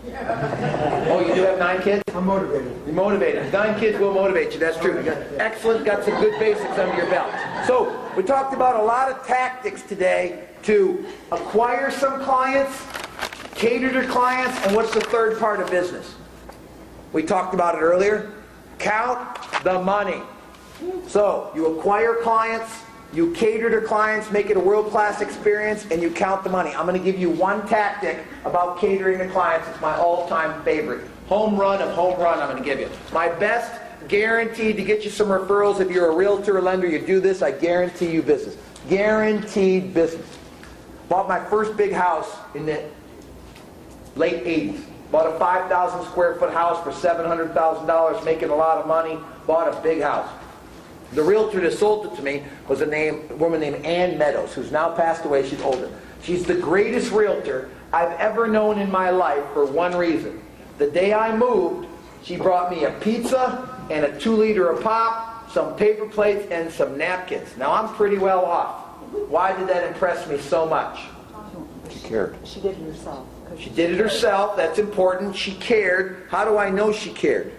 Oh, you do have 9 kids? I'm motivated. You're motivated. 9 kids will motivate you. That's true. You got excellent. Got some good basics under your belt. So we talked about a lot of tactics today to acquire some clients, cater to clients, and what's the third part of business? We talked about it earlier. Count the money. So you acquire clients, you cater to clients, make it a world-class experience, and you count the money. I'm going to give you one tactic about catering to clients. It's my all-time favorite. Home run of home run I'm going to give you. My best guaranteed to get you some referrals. If you're a realtor or lender, you do this, I guarantee you business. Guaranteed business. Bought my first big house in the late 80s. Bought a 5,000 square foot house for $700,000, making a lot of money. Bought a big house. The realtor that sold it to me was a woman named Ann Meadows, who's now passed away. She's older. She's the greatest realtor I've ever known in my life for one reason. The day I moved, she brought me a pizza and a 2-liter of pop, some paper plates, and some napkins. Now, I'm pretty well off. Why did that impress me so much? She cared. She did it herself. She did it herself. That's important. She cared. How do I know she cared?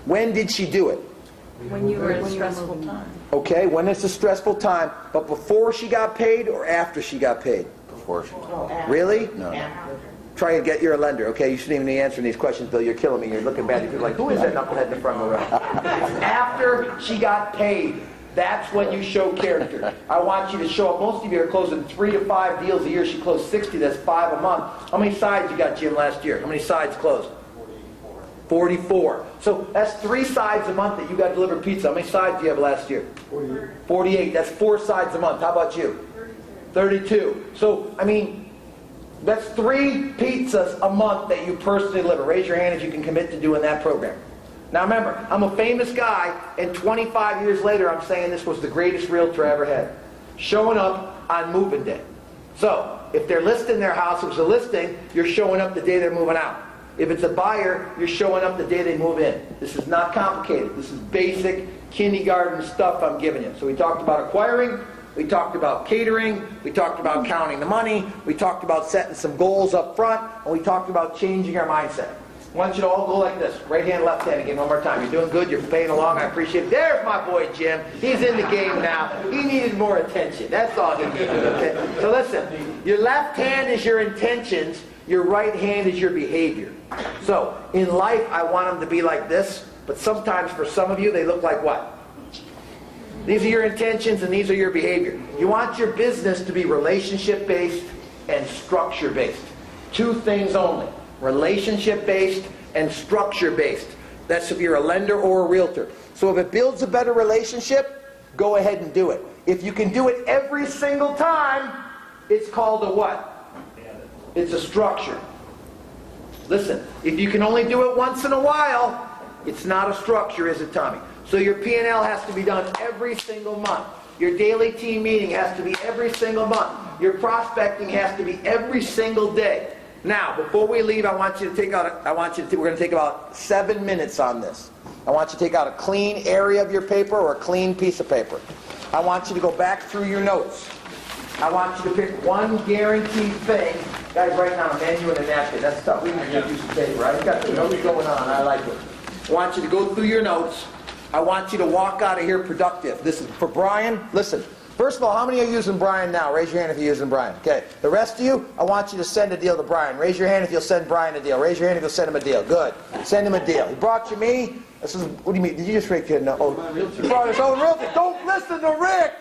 When did she do it? When you were in a stressful time. Okay, when it's a stressful time, but before she got paid or after she got paid? Before she... Really? No. Try and get your lender, okay? You shouldn't even be answering these questions, Bill. You're killing me. You're looking bad. You're like, who is that knucklehead in the front of the room? After she got paid, that's when you show character. I want you to show up. Most of you are closing 3 to 5 deals a year. She closed 60. That's 5 a month. How many sides you got, Jim, last year? How many sides closed? 44. So that's 3 sides a month that you got delivered pizza. How many sides do you have last year? 48. 48. That's 4 sides a month. How about you? 32. So, I mean, that's 3 pizzas a month that you personally deliver. Raise your hand if you can commit to doing that program. Now remember, I'm a famous guy, and 25 years later I'm saying this was the greatest realtor I ever had. Showing up on moving day. So, if they're listing their house, if it's a listing, you're showing up the day they're moving out. If it's a buyer, you're showing up the day they move in. This is not complicated. This is basic kindergarten stuff I'm giving you. So we talked about acquiring, We talked about catering. We talked about counting the money. We talked about setting some goals up front. And we talked about changing our mindset. I want you to all go like this. Right hand, left hand again one more time. You're doing good. You're playing along. I appreciate it. There's my boy Jim. He's in the game now. He needed more attention. That's all he needed. Okay? So listen, your left hand is your intentions. Your right hand is your behavior. So in life, I want them to be like this. But sometimes for some of you, they look like what? These are your intentions and these are your behavior. You want your business to be relationship-based and structure-based. Two things only. Relationship-based and structure-based. That's if you're a lender or a realtor. So if it builds a better relationship, go ahead and do it. If you can do it every single time, it's called a what? It's a structure. Listen, if you can only do it once in a while, it's not a structure, is it, Tommy? So your P&L has to be done every single month. Your daily team meeting has to be every single month. Your prospecting has to be every single day. Now, before we leave, I want you to take out, we're going to take about 7 minutes on this. I want you to take out a clean area of your paper or a clean piece of paper. I want you to go back through your notes. I want you to pick one guaranteed thing. Guys, write down a menu and a napkin. That's tough. We can give you some paper. I've got the notes going on. I like it. I want you to go through your notes. I want you to walk out of here productive. This is for Brian. Listen. First of all, how many are using Brian now? Raise your hand if you're using Brian. Okay. The rest of you, I want you to send a deal to Brian. Raise your hand if you'll send Brian a deal. Raise your hand if you'll send him a deal. Good. Send him a deal. He brought you me. This is, what do you mean? Did you just Rick? No. Oh, he brought his own realtor. Don't listen to Rick.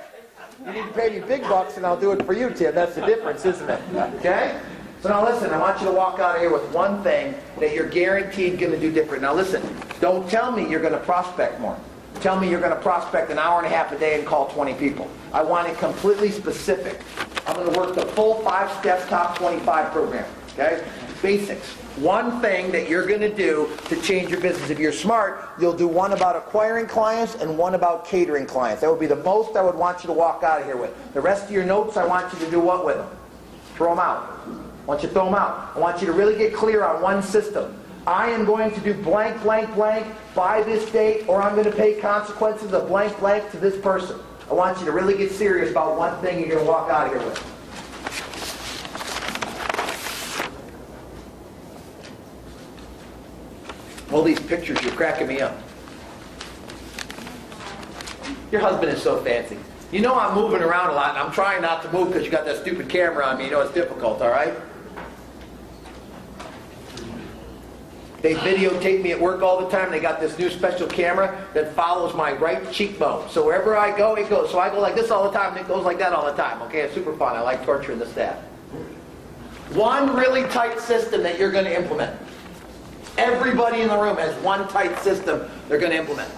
You need to pay me big bucks and I'll do it for you, Tim. That's the difference, isn't it? Okay? So now listen, I want you to walk out of here with one thing that you're guaranteed going to do different. Now listen, don't tell me you're going to prospect more. Tell me you're going to prospect an hour and a half a day and call 20 people. I want it completely specific. I'm going to work the full 5-step top 25 program. Okay? Basics. One thing that you're going to do to change your business. If you're smart, you'll do one about acquiring clients and one about catering clients. That would be the most I would want you to walk out of here with. The rest of your notes, I want you to do what with them? Throw them out. I want you to throw them out. I want you to really get clear on one system. I am going to do blank, blank, blank by this date, or I'm going to pay consequences of blank, blank to this person. I want you to really get serious about one thing you're going to walk out of here with. All these pictures, you're cracking me up. Your husband is so fancy. You know I'm moving around a lot, and I'm trying not to move because you got that stupid camera on me. You know it's difficult, all right? They videotape me at work all the time. They got this new special camera that follows my right cheekbone. So wherever I go, it goes. So I go like this all the time, and it goes like that all the time. Okay, it's super fun. I like torturing the staff. One really tight system that you're going to implement. Everybody in the room has one tight system they're going to implement.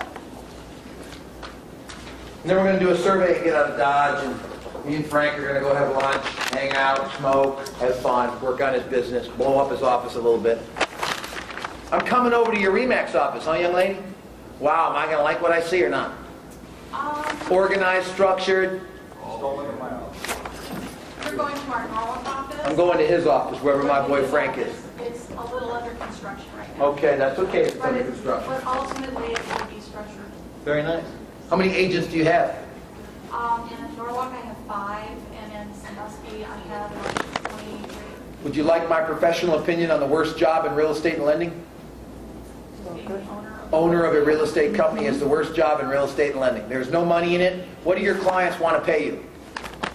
And then we're going to do a survey and get out of Dodge. And me and Frank are going to go have lunch, hang out, smoke, have fun, work on his business, blow up his office a little bit. I'm coming over to your RE/MAX office, huh, young lady? Wow, am I going to like what I see or not? Organized, structured. You're going to our Norwalk office? I'm going to his office, wherever my boy Frank is. It's a little under construction right now. Okay, that's okay if it's But under it's, construction. but ultimately it will be structured. Very nice. How many agents do you have? In Norwalk I have 5, and in Sandusky I have like 23. Would you like my professional opinion on the worst job in real estate and lending? Being the owner of Owner of a real estate company is the worst job in real estate and lending. There's no money in it. What do your clients want to pay you?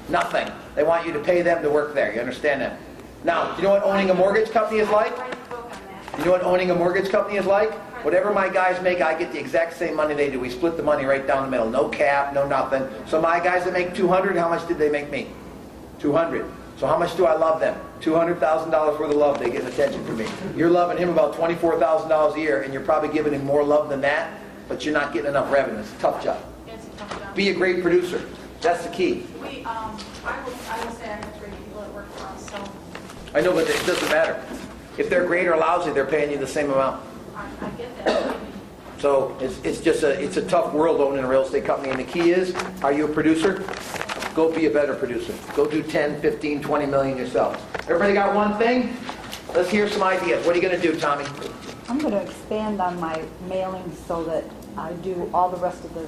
Nothing. They want you to pay them to work there. You understand that? Now, you know what owning a mortgage company is like? write a book on that. You know what owning a mortgage company is like? Whatever my guys make, I get the exact same money they do. We split the money right down the middle. No cap, no nothing. So my guys that make $200, how much did they make me? $200. So how much do I love them? $200,000 worth of love they get attention from me. You're loving him about $24,000 a year, and you're probably giving him more love than that, but you're not getting enough revenue. It's a tough job. It's a tough job. Be a great producer. That's the key. I will say I have 3 people that work for us, so I know, but it doesn't matter. If they're great or lousy, they're paying you the same amount. I get that. So it's a tough world owning a real estate company. And the key is, are you a producer? Go be a better producer. Go do 10, 15, 20 million yourself. Everybody got one thing? Let's hear some ideas. What are you going to do, Tommy? I'm going to expand on my mailing so that I do all the rest of the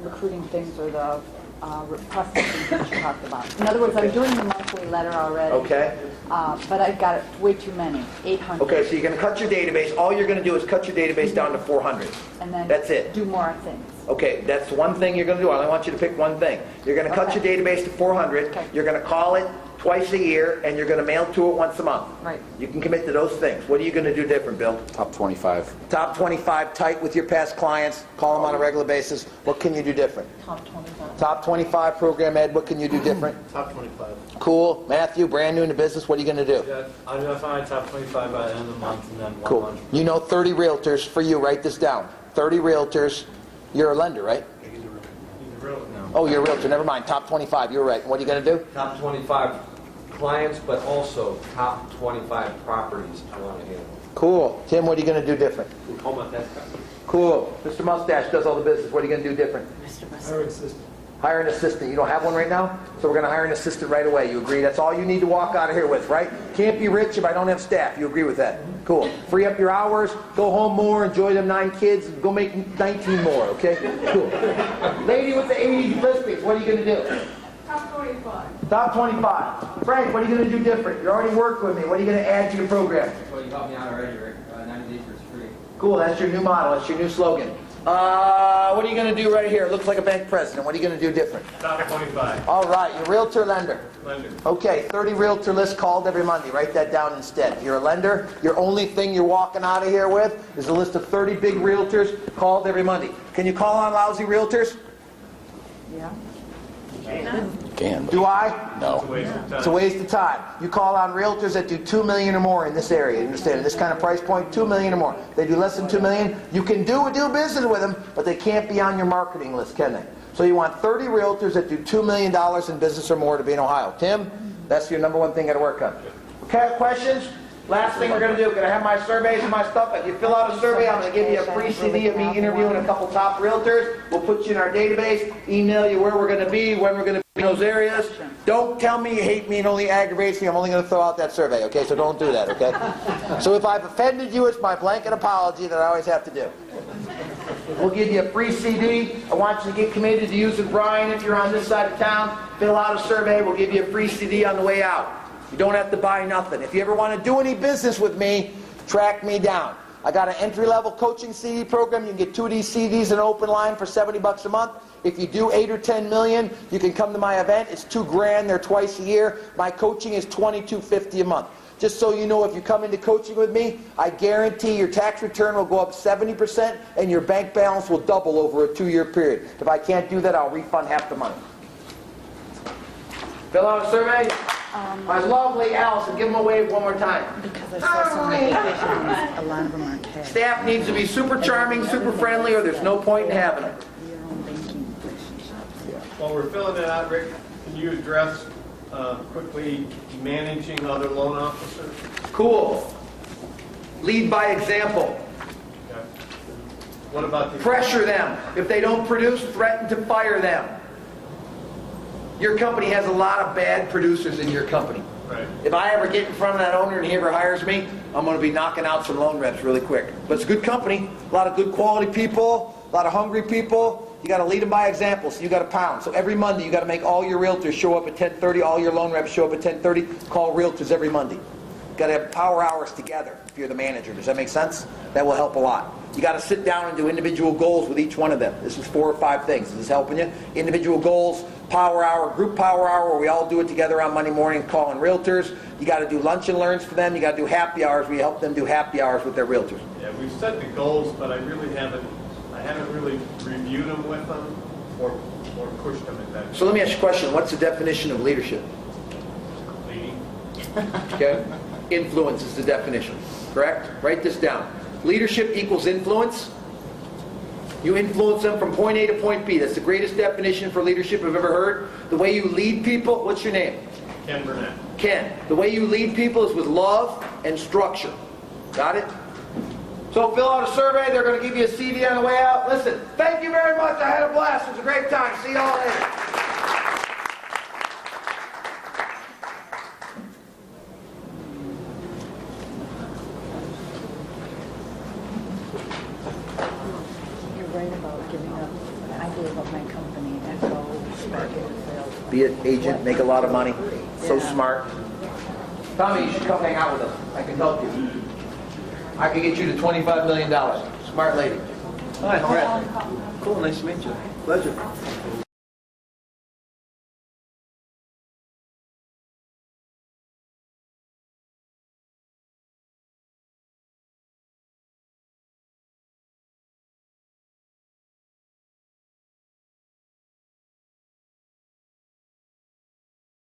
recruiting things or the processing that you talked about. In other words, I'm doing the monthly letter already. Okay. But I've got way too many, 800. Okay, so you're going to cut your database. All you're going to do is cut your database down to 400. And then That's it. do more things. Okay, that's one thing you're going to do. I only want you to pick one thing. You're going to cut your database to 400. Okay. You're going to call it twice a year, and you're going to mail to it once a month. Right. You can commit to those things. What are you going to do different, Bill? Top 25. Top 25, tight with your past clients, call them on a regular basis. What can you do different? Top 25. Top 25 program ed, what can you do different? Top 25. Cool. Matthew, brand new in the business, what are you going to do? Yeah, I'm gonna find top 25 by the end of the month and then Cool. 100. You know 30 realtors for you, write this down. 30 realtors. You're a lender, right? Oh, you're a realtor, never mind. Top 25, you're right. What are you going to do? Top 25 clients, but also top 25 properties I want to handle. Cool. Tim, what are you going to do different? Home of that. Cool. Mr. Mustache does all the business. What are you going to do different? Hire assistant. Hire an assistant. You don't have one right now? So we're going to hire an assistant right away. You agree? That's all you need to walk out of here with, right? Can't be rich if I don't have staff. You agree with that? Cool. Free up your hours. Go home more. Enjoy them 9 kids. Go make 19 more, okay? Cool. Lady with the 80 listings, what are you going to do? Top 25. Top 25. Frank, what are you going to do different? You already worked with me. What are you going to add to your program? Well, you helped me out already, Rick. 90 days for free. Cool, that's your new model. That's your new slogan. What are you going to do right here? It looks like a bank president. What are you going to do different? Top 25. All right, you're realtor lender. Lender. Okay, 30 realtor lists called every Monday. Write that down instead. You're a lender. Your only thing you're walking out of here with is a list of 30 big realtors called every Monday. Can you call on lousy realtors? Yeah. Can. Do I? No. It's a waste of time. You call on realtors that do $2 million or more in this area. You understand? This kind of price point, $2 million or more. They do less than $2 million. You can do business with them, but they can't be on your marketing list, can they? So you want 30 realtors that do $2 million in business or more to be in Ohio. Tim, that's your number one thing you got to work on. Okay, questions? Last thing we're going to do, going to have my surveys and my stuff. If you fill out a survey, I'm going to give you a free CD of me interviewing a couple top realtors. We'll put you in our database, email you where we're going to be, when we're going to be in those areas. Don't tell me you hate me and only aggravates me. I'm only going to throw out that survey, okay? So don't do that, okay? So if I've offended you, it's my blanket apology that I always have to do. We'll give you a free CD. I want you to get committed to using Brian if you're on this side of town. Fill out a survey. We'll give you a free CD on the way out. You don't have to buy nothing. If you ever want to do any business with me, track me down. I got an entry-level coaching CD program. You can get 2 of these CDs in an open line for $70 a month. If you do 8 or 10 million, you can come to my event. It's $2 grand. They're twice a year. My coaching is $22.50 a month. Just so you know, if you come into coaching with me, I guarantee your tax return will go up 70% and your bank balance will double over a 2-year period. If I can't do that, I'll refund half the money. Fill out a survey. My lovely Allison, give them a wave one more time. Because I saw some of the vacations, a lot of them aren't cash. Staff needs to be super charming, super friendly, or there's no point in having them. Your own banking relationships. While we're filling it out, Rick, can you address quickly managing other loan officers? Cool. Lead by example. Okay. What about the Pressure them. If they don't produce, threaten to fire them. Your company has a lot of bad producers in your company. Right. If I ever get in front of that owner and he ever hires me, I'm going to be knocking out some loan reps really quick. But it's a good company, a lot of good quality people, a lot of hungry people. You got to lead them by example, so you got to pound. So every Monday you got to make all your realtors show up at 10:30, all your loan reps show up at 10:30. Call realtors every Monday. You got to have power hours together if you're the manager. Does that make sense? That will help a lot. You got to sit down and do individual goals with each one of them. This is 4 or 5 things. Is this helping you? Individual goals, power hour, group power hour, where we all do it together on Monday morning calling realtors. You got to do lunch and learns for them. You got to do happy hours where you help them do happy hours with their realtors. Yeah, we've set the goals, but I haven't really reviewed them with them or pushed them in that. So let me ask you a question. What's the definition of leadership? Leading. Okay? Influence is the definition. Correct? Write this down. Leadership equals influence. You influence them from point A to point B. That's the greatest definition for leadership I've ever heard. The way you lead people, what's your name? Ken Burnett. Ken. The way you lead people is with love and structure. Got it? So fill out a survey. They're going to give you a CD on the way out. Listen, thank you very much. I had a blast. It was a great time. See you all later. You're right about giving up. I gave up my company, Echo, Be an agent, make a lot of money. So smart. Tommy, you should come hang out with us. I can help you. I can get you to $25 million. Smart lady. Hi, how are you? Cool, nice to meet you. Pleasure.